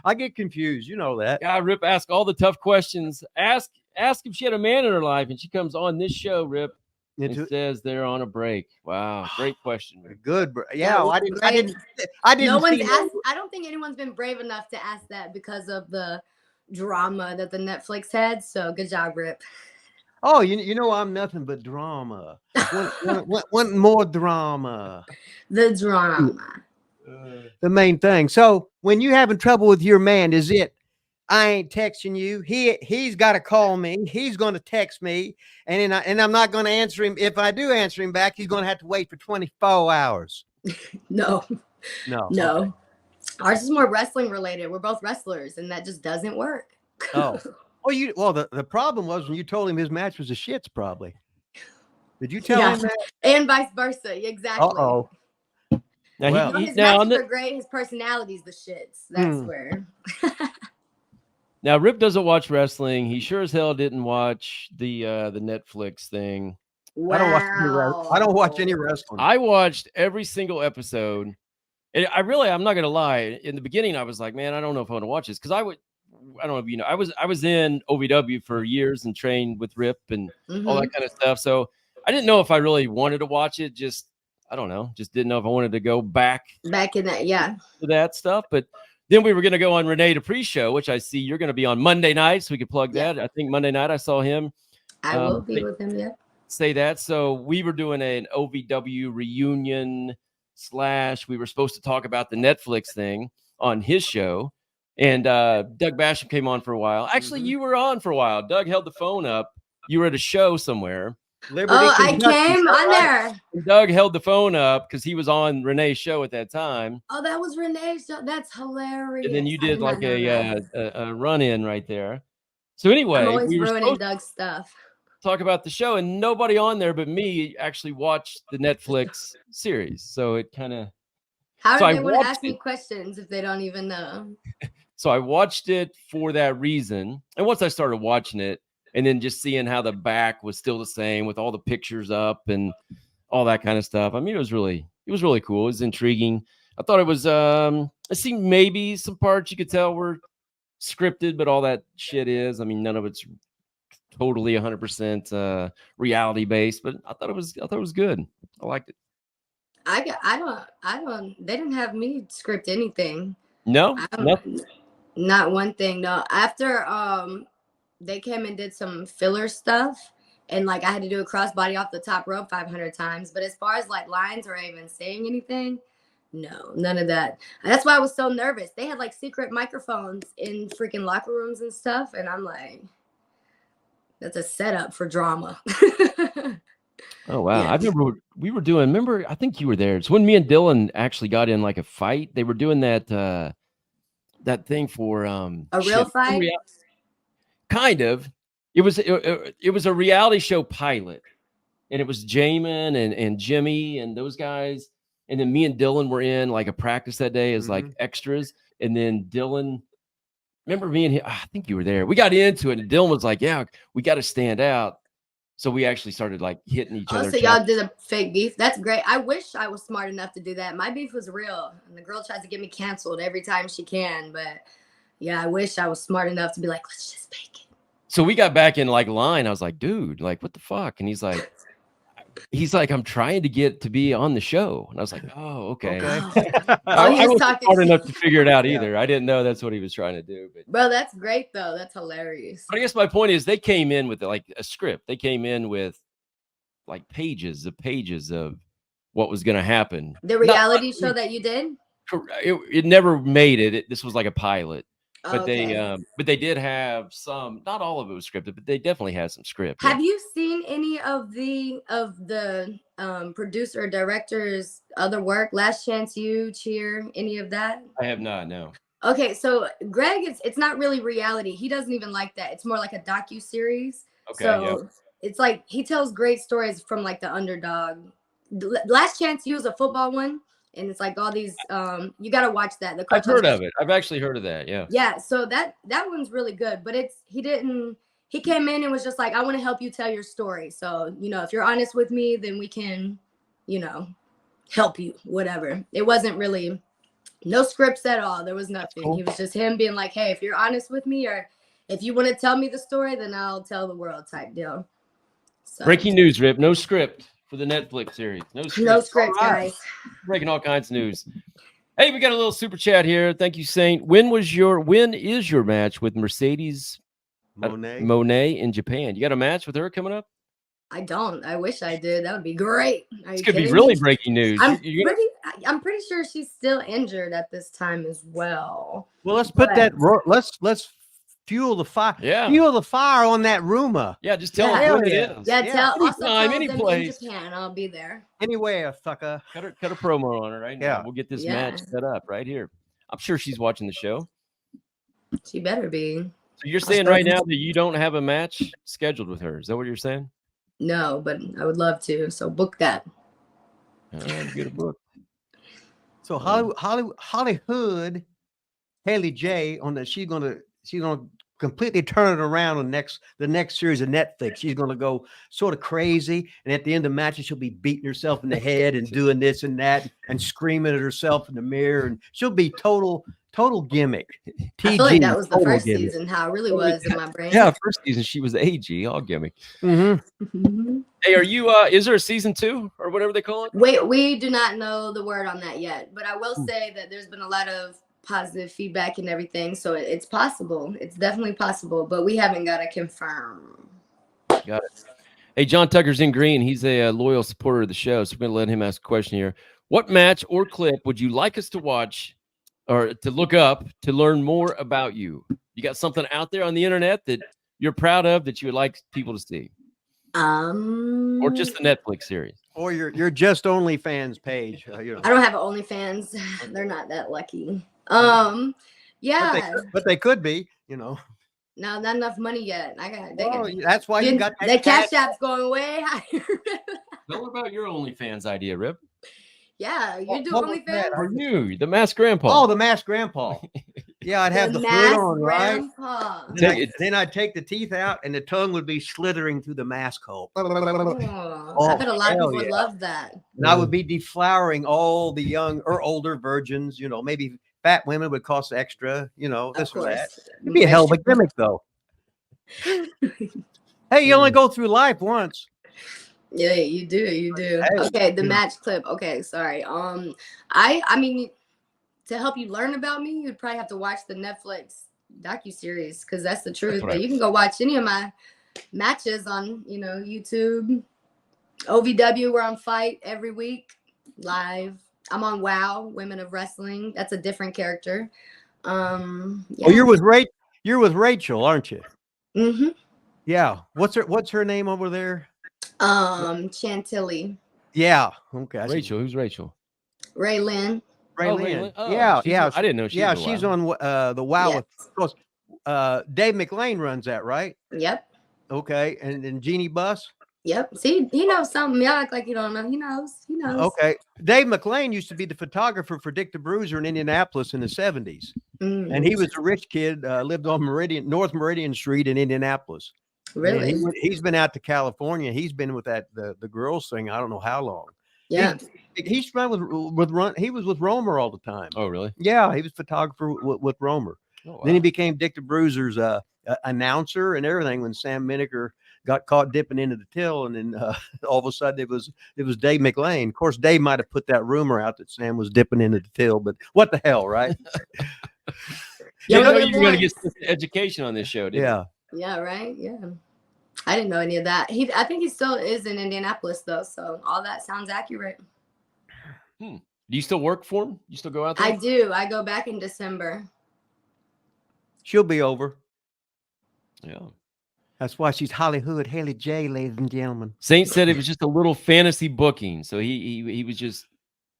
I get confused. You know that. Yeah, Rip, ask all the tough questions. Ask if she had a man in her life, and she comes on this show, Rip, and says they're on a break. Wow, great question. Rip. Good, yeah. I didn't. No one's asked. I don't think anyone's been brave enough to ask that because of the drama that the Netflix had. So good job, Rip. Oh, you know I'm nothing but drama. Want more drama. The drama. The main thing. So when you having trouble with your man, is it? I ain't texting you. He's got to call me. He's going to text me, and I'm not going to answer him. If I do answer him back, he's going to have to wait for 24 hours. No. Okay. Ours is more wrestling related. We're both wrestlers, and that just doesn't work. Oh, well, the problem was when you told him his match was a shits. Probably. Did you tell him that? And vice versa. Exactly. Uh-oh. Now, his matches are great. His personality's the shits. That's where. Now, Rip doesn't watch wrestling. He sure as hell didn't watch the Netflix thing. Wow. I don't watch any wrestling. I watched every single episode. And I'm not gonna lie. In the beginning, I was like, man, I don't know if I want to watch this because I don't know if you know, I was in OVW for years and trained with Rip and all that kind of stuff. So I didn't know if I really wanted to watch it. Just I don't know. Just didn't know if I wanted to go back in that, to that stuff. But then we were going to go on Renee Dupree's show, which I see you're going to be on Monday night, so we could plug that. I think Monday night I saw him. I will be with him, yeah. say that. So we were doing an OVW reunion / we were supposed to talk about the Netflix thing on his show. And Doug Basham came on for a while. Actually, you were on for a while. Doug held the phone up. You were at a show somewhere. Liberty, Oh, I Kentucky. came on there. And Doug held the phone up because he was on Renee's show at that time. Oh, that was Renee's show. That's hilarious. And then you I did not like know that. a run-in right there. So anyway, I'm always we were ruining supposed Doug's stuff. to talk about the show, and nobody on there but me actually watched the Netflix series. So it kind of... How So do I they want to watched ask me it. questions if they don't even know? So I watched it for that reason. And once I started watching it and then just seeing how the back was still the same with all the pictures up and all that kind of stuff. I mean, it was really cool. It was intriguing. I thought it was, it seemed maybe some parts you could tell were scripted, but all that shit is, I mean, none of it's totally 100% reality based, but I thought it was good. I liked it. I don't, they didn't have me script anything. No, nothing. Not one thing. No, after they came and did some filler stuff, and like I had to do a crossbody off the top rope 500 times. But as far as like lines or even saying anything, no, none of that. And that's why I was so nervous. They had like secret microphones in freaking locker rooms and stuff, and I'm like, that's a setup for drama. Oh wow! Yeah. I remember we were doing. Remember, I think you were there. It's when me and Dylan actually got in like a fight. They were doing that that thing for A real fight. Kind of. It was a reality show pilot, and it was Jamin and Jimmy and those guys, and then me and Dylan were in like a practice that day as like extras, and then Dylan. Remember me and him? I think you were there. We got into it, and Dylan was like, "Yeah, we got to stand out." So we actually started like hitting each other. So y'all did a fake beef. That's great. I wish I was smart enough to do that. My beef was real, and the girl tries to get me canceled every time she can. But yeah, I wish I was smart enough to be like, let's just fake it. So we got back in like line. I was like, dude, like, what the fuck? And he's like, I'm trying to get to be on the show. And I was like, oh, okay. I wasn't smart enough to figure it out either. I didn't know that's what he was trying to do. But bro, that's great though. That's hilarious. But I guess my point is they came in with like a script. They came in with like pages of what was going to happen. The reality show that you did? It never made it. This was like a pilot. But okay. they did have some, not all of it was scripted, but they definitely had some script. Have you seen any of the producer director's other work? Last Chance U, Cheer, any of that? I have not, no. Okay, so Greg, it's not really reality. He doesn't even like that. It's more like a docu-series. Okay, so it's like he tells great stories from like the underdog. Last Chance U is a football one. And it's like all these, you got to watch that. I've heard of it. I've actually heard of that. Yeah. Yeah. So that one's really good, but he came in and was just like, I want to help you tell your story. So, if you're honest with me, then we can, help you, whatever. It wasn't really no scripts at all. There was nothing. Cool. He was just him being like, hey, if you're honest with me, or if you want to tell me the story, then I'll tell the world type deal. So. Breaking news, Rip. No script for the Netflix series. No script, guys. Breaking all kinds of news. Hey, we got a little super chat here. Thank you, Saint. When is your match with Mercedes Monet in Japan? You got a match with her coming up? I don't. I wish I did. That would be great. This could be really breaking news. I'm pretty sure she's still injured at this time as well. Well, let's put that. Let's fuel the fire. Yeah. Fuel the fire on that rumor. Yeah, just tell them what it is. Yeah, anytime, any place. In Japan, I'll be there. Anywhere, sucker. Cut a promo on her right now. We'll get this match set up right here. I'm sure she's watching the show. She better be. So you're saying right now that you don't have a match scheduled with her. Is that what you're saying? No, but I would love to. So book that. Get a book. So Hollyhood Haley J on that she's gonna completely turn it around on the next series of Netflix. She's gonna go sort of crazy, and at the end of the match, she'll be beating herself in the head and doing this and that and screaming at herself in the mirror, and she'll be total gimmick. I feel like that was the first season, how it really was in my brain. Yeah, first season she was AG, all gimmick. Mm-hmm. Hey, are you? Is there a season 2 or whatever they call it? Wait, we do not know the word on that yet, but I will say that there's been a lot of positive feedback and everything, so it's possible. It's definitely possible, but we haven't got to confirm. Got it. Hey, John Tucker's in green. He's a loyal supporter of the show, so we're going to let him ask a question here. What match or clip would you like us to watch or to look up to learn more about you? You got something out there on the internet that you're proud of that you would like people to see? Or just the Netflix series? Or your Just OnlyFans page. You know. I don't have OnlyFans. They're not that lucky. Yeah. But they could be, you know. No, not enough money yet. That's why you got that cash app's going way higher. Tell her about your OnlyFans idea, Rip. Yeah, you do OnlyFans? Or you, the masked grandpa. Oh, the masked grandpa. Yeah, I'd have the foot on, right? Then I'd take the teeth out and the tongue would be slithering through the mask hole. I bet a lot of people would love that. And I would be deflowering all the young or older virgins, you know, maybe fat women would cost extra, you know, this or that. It'd be a hell of a gimmick, though. Hey, you only go through life once. Yeah, you do. Hey, okay, the match clip. Okay, sorry. I mean, to help you learn about me, you'd probably have to watch the Netflix docuseries because that's the truth. But you can go watch any of my matches on, you know, YouTube. OVW, we're on Fight every week live. I'm on WoW, Women of Wrestling. That's a different character. Yeah. Oh, you're with Rachel, aren't you? Mm-hmm. Yeah. What's her name over there? Chantilly. Yeah. Okay. Rachel. Who's Rachel? Raylyn. Oh, yeah. I didn't know she was she's on the WoW. Yes. With Dave McLean runs that, right? Yep. Okay. And Jeannie Buss? Yep. See, he knows something. Y'all act like you don't know. He knows. Okay. Dave McLean used to be the photographer for Dick the Bruiser in Indianapolis in the 70s. And he was a rich kid, lived on North Meridian Street in Indianapolis. Really? He's been out to California. He's been with the girls thing. I don't know how long. Yeah. He's been he was with Romer all the time. Oh, really? Yeah. He was photographer with Romer. Oh, wow. Then he became Dick the Bruiser's announcer and everything when Sam Miniker got caught dipping into the till, and then all of a sudden it was Dave McLean. Of course, Dave might have put that rumor out that Sam was dipping into the till, but what the hell, right? You know you're going to get some education on this show, yeah. Yeah, right. Yeah, I didn't know any of that. I think he still is in Indianapolis though, so all that sounds accurate. Do you still work for him? You still go out there? I do. I go back in December. She'll be over. Yeah. That's why she's Hollyhood Haley J, ladies and gentlemen. Saint said it was just a little fantasy booking, so he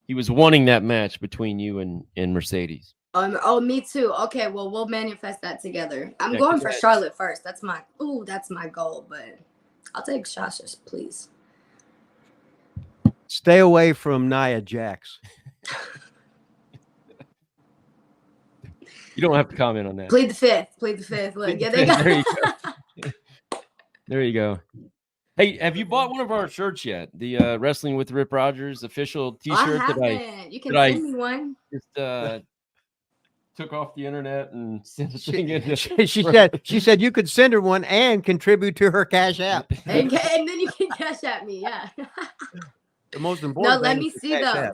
was wanting that match between you and Mercedes. Oh, me too. Okay, well, we'll manifest that together. I'm going for Charlotte first. That's my goal, but I'll take Sasha, please. Stay away from Nia Jax. You don't have to comment on that. Plead the fifth. Look, yeah, they got. There you go. There you go. Hey, have you bought one of our shirts yet? The Wrestling with Rip Rogers official T-shirt you can send me one. Just took off the internet and sent a thing in. She said you could send her one and contribute to her Cash App. And then you can cash at me. Yeah. The most important. No, let me see though.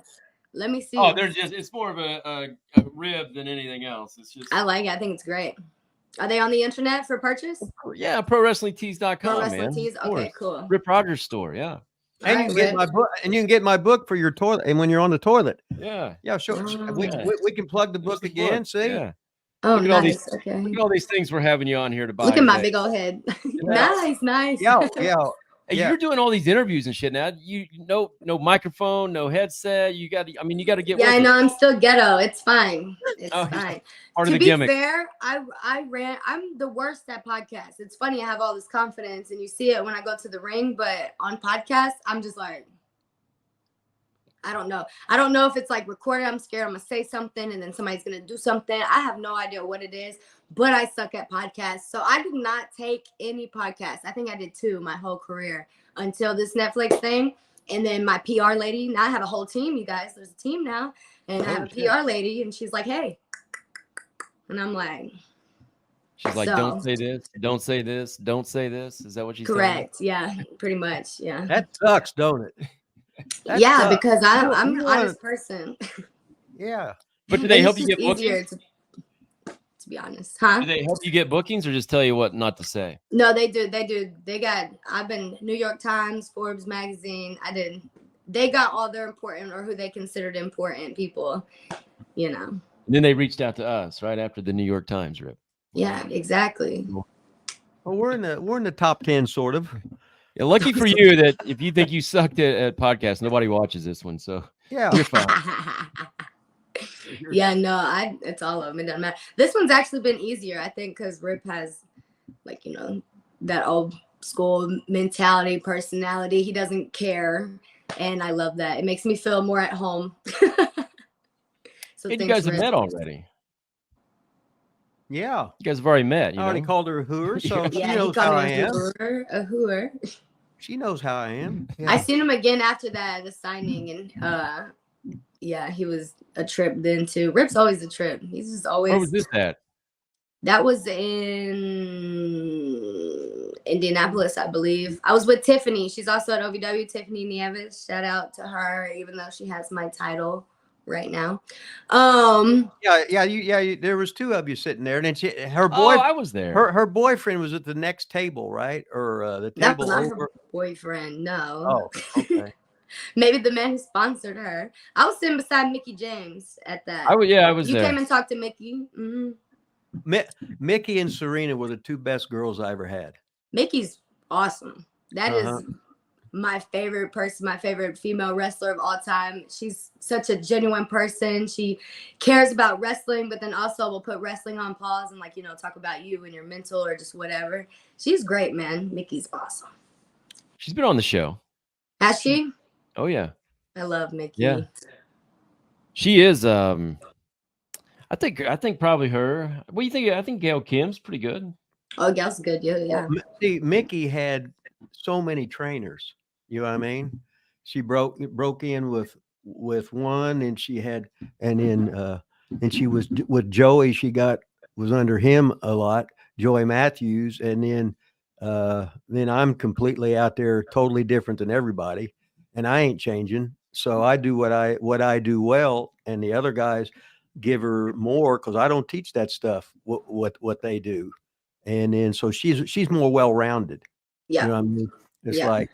Let me see. Oh, it's more of a rib than anything else. It's just. I like it. I think it's great. Are they on the internet for purchase? Yeah, ProWrestlingTees.com, Pro man. Wrestling Tees. Okay, cool. Rip Rogers store, yeah. And you can get my book, and you can get my book for your toilet, and when you're on the toilet. Yeah. Yeah, sure. We can plug the book again. See? Yeah. Oh, look nice. Look at all these things we're having you on here to buy. Look at my big old head. Nice. Yeah. Hey, you're doing all these interviews and shit now. You no microphone, no headset. You got to get. Yeah, I know. I'm still ghetto. It's fine. It's fine. Part of the gimmick. To be fair, I'm the worst at podcasts. It's funny. I have all this confidence, and you see it when I go to the ring. But on podcasts, I'm just like, I don't know. I don't know if it's like recorded. I'm scared I'm gonna say something, and then somebody's gonna do something. I have no idea what it is. But I suck at podcasts. So I did not take any podcasts. I think I did 2 my whole career until this Netflix thing. And then my PR lady, now I have a whole team, you guys. There's a team now. And I have a PR lady, and she's like, hey. And I'm like. She's like, don't say this, don't say this, don't say this. Is that what you said? Correct. Yeah, pretty much. Yeah. That sucks, don't it? Because I'm an honest person. Yeah. But do they help you get bookings? to be honest. Huh? Do they help you get bookings or just tell you what not to say? No, they do. They do. I've been New York Times, Forbes magazine. They got all their important or who they considered important people, you know. And then they reached out to us right after the New York Times, Rip. Yeah, exactly. Well, we're in the top 10, sort of. Yeah, lucky for you that if you think you sucked at podcasts, nobody watches this one. So yeah, you're fine. Yeah, no, it's all of them. It doesn't matter. This one's actually been easier, I think, because Rip has, like, you know, that old school mentality, personality. He doesn't care, and I love that. It makes me feel more at home. So hey, you guys have met already. Yeah, you guys have already met. I already called her a hooer, so she yeah, knows how I am. A hooer. She knows how I am. Yeah. I seen him again after the signing, and yeah, he was a trip then too. Rip's always a trip. He's just always. Where was this at? That was in Indianapolis, I believe. I was with Tiffany. She's also at OVW, Tiffany Nieves. Shout out to her, even though she has my title right now. Yeah. There was two of you sitting there, and then her boy. Oh, I was there. Her boyfriend was at the next table, right? Or the That table was not over. her boyfriend. No. Oh, okay. Maybe the man who sponsored her. I was sitting beside Mickey James at that. I was You there. came and talked to Mickey. Mm-hmm. Mickey and Serena were the two best girls I ever had. Mickey's awesome. That is my favorite person, my favorite female wrestler of all time. She's such a genuine person. She cares about wrestling, but then also will put wrestling on pause and, like, you know, talk about you and your mental or just whatever. She's great, man. Mickey's awesome. She's been on the show. Has she? Oh yeah. I love Mickey. Yeah. She is. I think probably her. What do you think? I think Gail Kim's pretty good. Oh, Gail's good. Yeah. See, Mickey had so many trainers. You know what I mean? She broke in with one, and she had, and she was with Joey. She was under him a lot, Joey Matthews, and then I'm completely out there, totally different than everybody, and I ain't changing. So I do what I do well, and the other guys give her more because I don't teach that stuff. What they do, and then so she's more well-rounded. Yeah. You know what I mean? It's like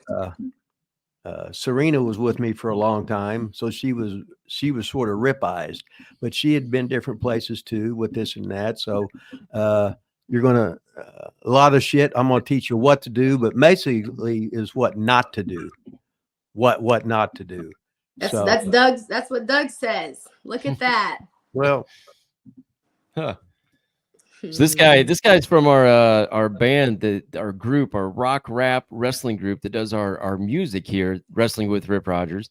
Serena was with me for a long time, so she was sort of rip-eyed, but she had been different places too with this and that. So you're gonna a lot of shit. I'm gonna teach you what to do, but basically is what not to do. What not to do. That's Doug's. That's what Doug says. Look at that. Well, huh. So this guy's from our band, our group, our rock rap wrestling group that does our music here, Wrestling with Rip Rogers.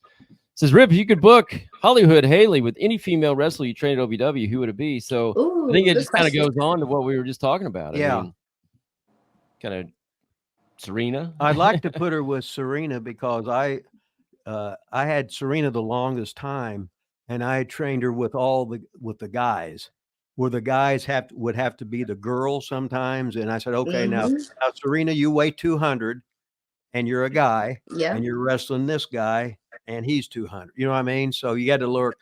Says, Rip, if you could book Hollyhood Haley with any female wrestler you trained at OVW, who would it be? So I think it just kind of goes on to what we were just talking about. Yeah. I mean, kind of Serena. I'd like to put her with Serena because I had Serena the longest time, and I trained her with the guys, where the guys would have to be the girl sometimes. And I said, okay, now Serena, you weigh 200 and you're a guy, and you're wrestling this guy and he's 200. You know what I mean? So you got to look.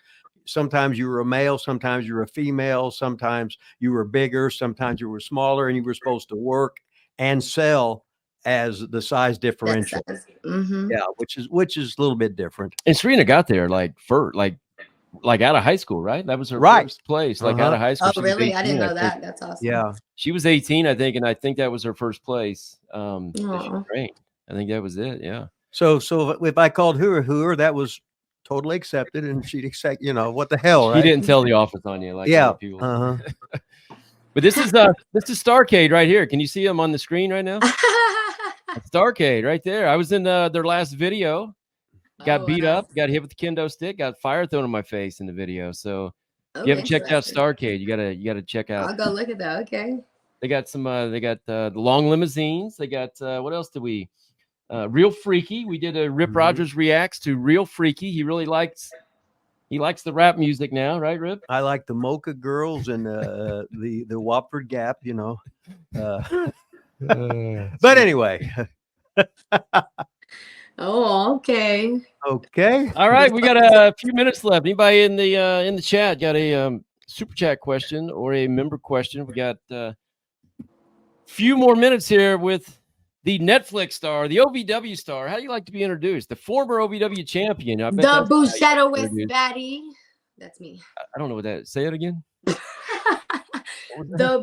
Sometimes you were a male, sometimes you were a female, sometimes you were bigger, sometimes you were smaller, and you were supposed to work and sell as the size differential. Yeah, which is a little bit different. And Serena got there like out of high school, right? That was her first place, like out of high school. Oh, really? I didn't know that. That's awesome. Yeah, she was 18, I think, and I think that was her first place. She was great. I think that was it. Yeah. So if I called her a hooer, that was totally accepted, and she'd accept. You know what the hell? She right? didn't tell the office on you, like people. But this is Starcade right here. Can you see him on the screen right now? Starcade right there. I was in their last video. Got beat up, got hit with the kendo stick, got fire thrown in my face in the video. So if you haven't checked out Starcade, you gotta check out. I'll go look at that. Okay. They got some the long limousines. They got what else do we Real Freaky. We did a Rip Rogers reacts to Real Freaky. He likes the rap music now, right, Rip? I like the Mocha Girls and the Watford Gap, you know. But anyway. Oh, okay. Okay. All right, we got a few minutes left. Anybody in the chat got a super chat question or a member question. We got a few more minutes here with the Netflix star, the OVW star. How do you like to be introduced? The former OVW champion. I bet The that's how you like to be Bushetoist introduced. baddie. That's me. I don't know what that. Say it again. The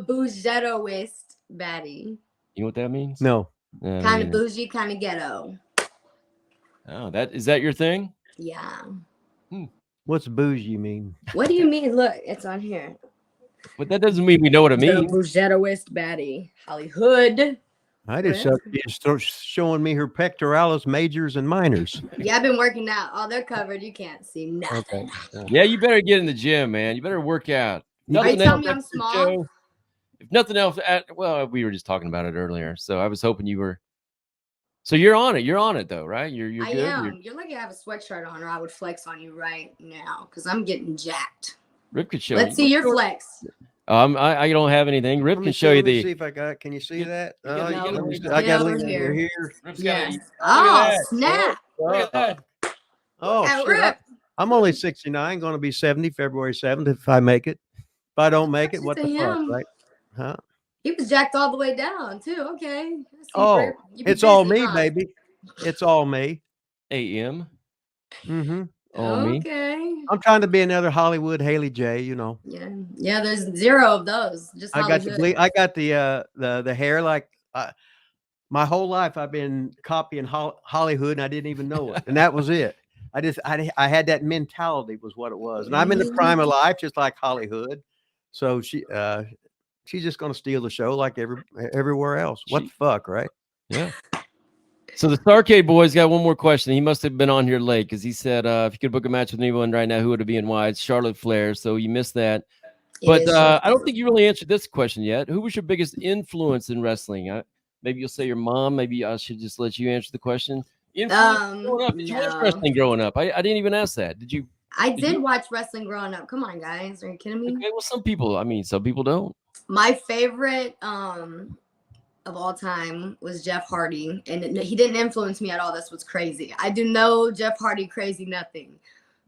Bushetoist baddie. You know what that means? No. Kind of bougie, kind of ghetto. Oh, is that your thing? Yeah. What's bougie mean? What do you mean? Look, it's on here. But that doesn't mean we know what it The means. Bushetoist baddie. Hollyhood. I just start showing me her pectoralis majors and minors. Yeah, I've been working out. Oh, they're covered. You can't see nothing. Okay. Yeah, you better get in the gym, man. You better work out. Are you Nothing telling me else I'm after the small? show. If nothing else, well, we were just talking about it earlier, so I was hoping you were. So you're on it. You're on it, though, right? You're I good. am. You're lucky I have a sweatshirt on, or I would flex on you right now because I'm getting jacked. Rip could show. Let's see your flex. I don't have anything. Rip can show you Let me the. see if I got. Can you see that? You gotta- I get got to over leave it here. over here. Rip's Yes. Look at Oh, that. snap. Look at that. Oh, At shit. Rip. I'm only 69, going to be 70 February 7th if I make it. If I don't make it, Shout what out the to fuck, him. right? Huh? He was jacked all the way down, too. Okay. I see, Oh, Rip. You be it's all busy, me, huh? baby. It's all me. AM. Mm-hmm. Oh, me. Okay. I'm trying to be another Hollywood Haley J, you know. Yeah. Yeah, there's 0 of those. Just I got Hollywood. I got the hair like my whole life I've been copying Hollywood and I didn't even know it. And that was it. I had that mentality was what it was. And I'm in the prime of life just like Hollywood. So she's just going to steal the show like everywhere else. What the fuck, right? Yeah. So the Starcade boys got one more question. He must have been on here late because he said if you could book a match with anyone right now, who would it be and why? It's Charlotte Flair. So you missed that. But I don't think you really answered this question yet. Who was your biggest influence in wrestling? Maybe you'll say your mom. Maybe I should just let you answer the question. Influence growing up. Did you watch wrestling growing up? I didn't even ask that. Did you? I did watch wrestling growing up. Come on, guys. Are you kidding me? Okay, well, some people don't. My favorite of all time was Jeff Hardy. And he didn't influence me at all. That's what's crazy. I do know Jeff Hardy crazy nothing.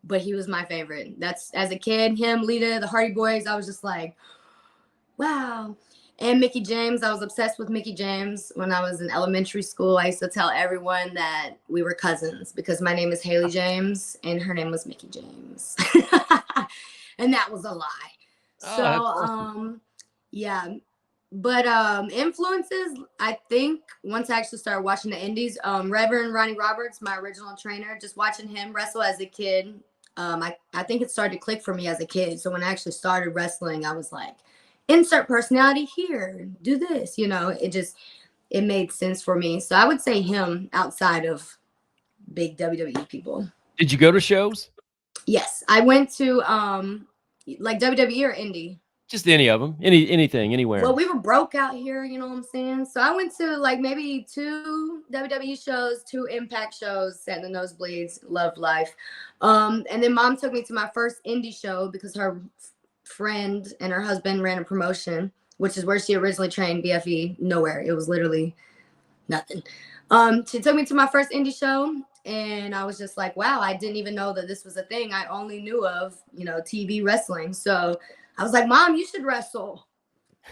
But he was my favorite. That's as a kid, him, Lita, the Hardy Boys. I was just like, wow. And Mickey James. I was obsessed with Mickey James when I was in elementary school. I used to tell everyone that we were cousins because my name is Haley James and her name was Mickey James. And that was a lie. Oh, So, awesome. yeah. But influences, I think once I actually started watching the indies, Reverend Ronnie Roberts, my original trainer, just watching him wrestle as a kid. I think it started to click for me as a kid. So when I actually started wrestling, I was like, insert personality here, do this, it made sense for me. So I would say him outside of big WWE people. Did you go to shows? Yes. I went to like WWE or indie. Just any of them, anything, anywhere. Well, we were broke out here, you know what I'm saying? So I went to like maybe 2 WWE shows, 2 Impact shows, sat in the nosebleeds, loved life. And then mom took me to my first indie show because her friend and her husband ran a promotion, which is where she originally trained, BFE, nowhere. It was literally nothing. She took me to my first indie show and I was just like, wow, I didn't even know that this was a thing. I only knew of, TV wrestling. So I was like, Mom, you should wrestle.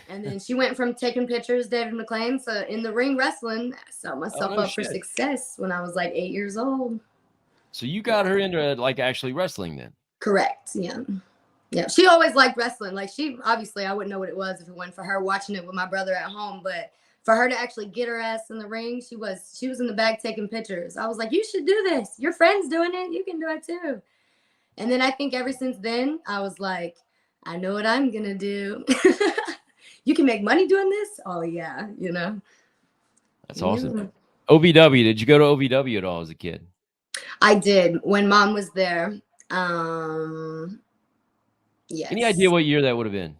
And then she went from taking pictures, David McLean, to in the ring wrestling. I set myself up for success when I was like 8 years old. So you got her into like actually wrestling then? Correct. Yeah. Yeah. She always liked wrestling. Like obviously I wouldn't know what it was if it wasn't for her watching it with my brother at home. But for her to actually get her ass in the ring, she was in the back taking pictures. I was like, you should do this. Your friend's doing it. You can do it too. And then I think ever since then, I was like, I know what I'm going to do. You can make money doing this? Oh, yeah, That's awesome. Yeah. OVW, did you go to OVW at all as a kid? I did. When Mom was there. Yes. Any idea what year that would have been?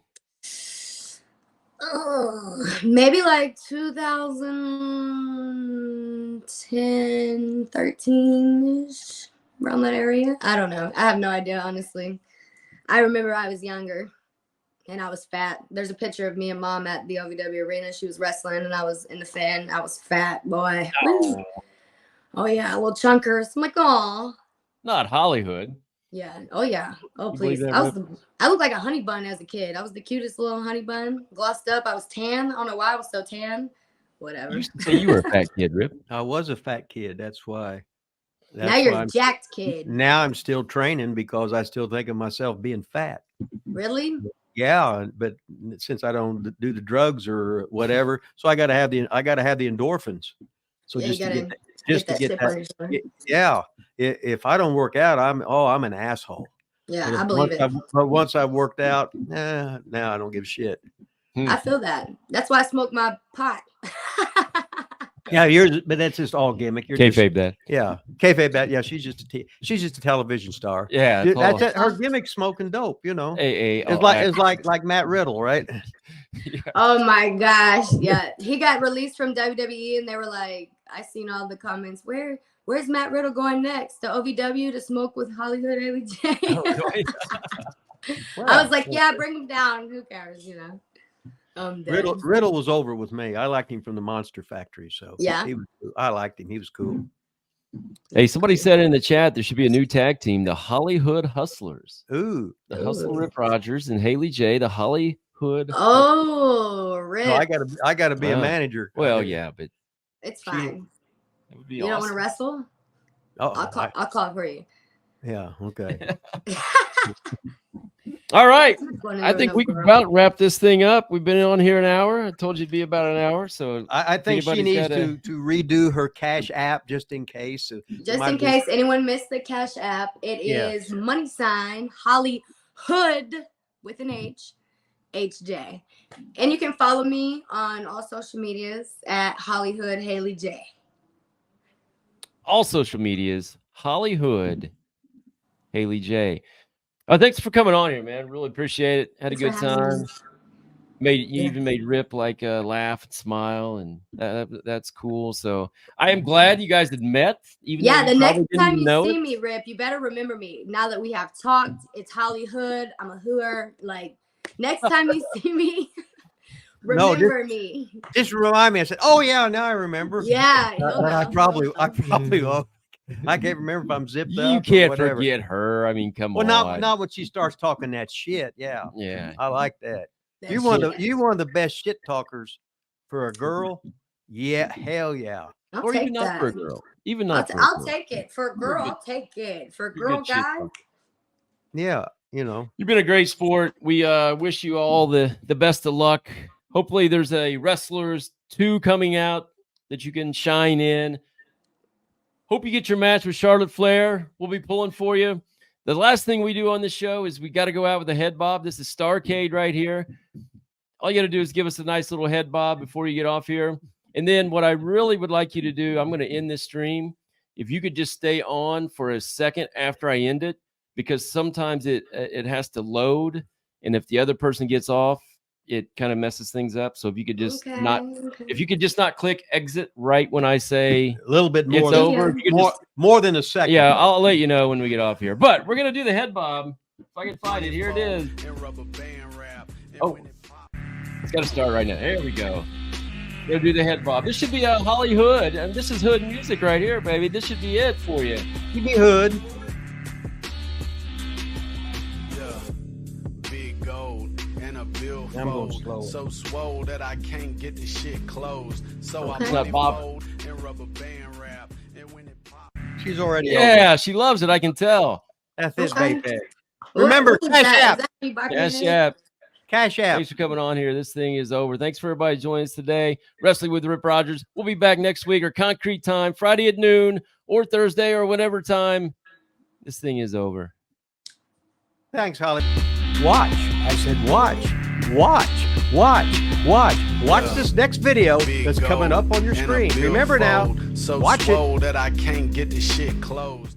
Maybe like 2010, 13-ish, around that area. I don't know. I have no idea, honestly. I remember I was younger and I was fat. There's a picture of me and Mom at the OVW arena. She was wrestling and I was in the fan. I was fat, boy. Oh yeah, little chunkers. I'm like, oh. Not Hollywood. Yeah. Oh yeah. Oh You believe please. that, I looked like a honey bun as a kid. I was the cutest little honey bun, glossed up. I was tan. I don't know why I was so tan. Whatever. You used to say you were a fat kid, Rip. I was a fat kid. That's why. Now you're why a jacked kid. Now I'm still training because I still think of myself being fat. Really? Yeah, but since I don't do the drugs or whatever, so I got to have the endorphins. So Yeah, just you to gotta get that chip on your shoulder. yeah. If I don't work out, I'm an asshole. Yeah, And I believe it. But once I've worked out, now I don't give a shit. I feel that. That's why I smoke my pot. Yeah, but that's just all gimmick. You're Kayfabe that. Yeah, kayfabe that. Yeah, she's just a television star. Yeah, That's it. Her gimmick, smoking dope. You know, it's like Matt Riddle, right? Yeah. Oh my gosh, yeah. He got released from WWE, and they were like, I seen all the comments. Where's Matt Riddle going next? To OVW to smoke with Hollyhood Haley J? I was like, yeah, bring him down. Who cares, you know? Riddle was over with me. I liked him from the Monster Factory, so yeah, I liked him. He was cool. Hey, somebody said in the chat there should be a new tag team, the Hollyhood Hustlers. Ooh, the Hustle Rip Rogers and Haley J, the Hollyhood. Oh, Rip. No, I gotta be a manager. Well, yeah, but it's fine. It would be you awesome. don't want to wrestle? Oh, I'll call for you. Yeah. Okay. All right. I think we can about wrap this thing up. We've been on here an hour. I told you it'd be about an hour. So I think she needs to redo her Cash App just in case. Just in case anyone missed the Cash App, it is $ Hollyhood with an HJ. And you can follow me on all social medias at Hollyhood Haley J. All social medias, Hollyhood Haley J. Thanks for coming on here, man. Really appreciate it. Had a good time. You even made Rip like laugh and smile, and that's cool. So I am glad you guys had met. Even the next time you see me, Rip, you better remember me. Now that we have talked, it's Hollyhood. I'm a hooer. Like next time you see me, remember me. Just remind me. I said, "Oh yeah, now I remember." Yeah, I probably will. I can't remember if I'm zipped up. You can't forget her. I mean, come on. Well, not when she starts talking that shit. Yeah. Yeah. I like that. You're one of the best shit talkers for a girl. Yeah, hell yeah. Or even not for a girl. Even not for a I'll girl. take it. For a girl, I'll take it. For a girl guy. Yeah, you know. You've been a great sport. We wish you all the best of luck. Hopefully there's a Wrestlers 2 coming out that you can shine in. Hope you get your match with Charlotte Flair. We'll be pulling for you. The last thing we do on this show is we got to go out with a head bob. This is Starcade right here. All you got to do is give us a nice little head bob before you get off here. And then what I really would like you to do, I'm going to end this stream. If you could just stay on for a second after I end it, because sometimes it has to load. And if the other person gets off, it kind of messes things up. So if you could just not click exit right when I say a little bit more, it's over. More than a second. Yeah, I'll let you know when we get off here. But we're gonna do the head bob. If I can find it, here it is. Oh, it's got to start right now. There we go. We'll do the head bob. This should be a Hollyhood, and this is hood music right here, baby. This should be it for you. Give me hood. I'm going slow. So swole that I can't get the shit closed. So I'm Bob. and rubber band wrap. And when it pops. She's already over. She loves it. I can tell. That's it, baby. Remember, Cash App. Cash App. Cash App. Thanks for coming on here. This thing is over. Thanks for everybody joining us today. Wrestling with Rip Rogers. We'll be back next week or concrete time, Friday at noon or Thursday or whatever time. This thing is over. Thanks, Holly. Watch. I said watch. Watch this next video that's coming up on your screen. Remember now, so watch it. that I can't get the shit closed.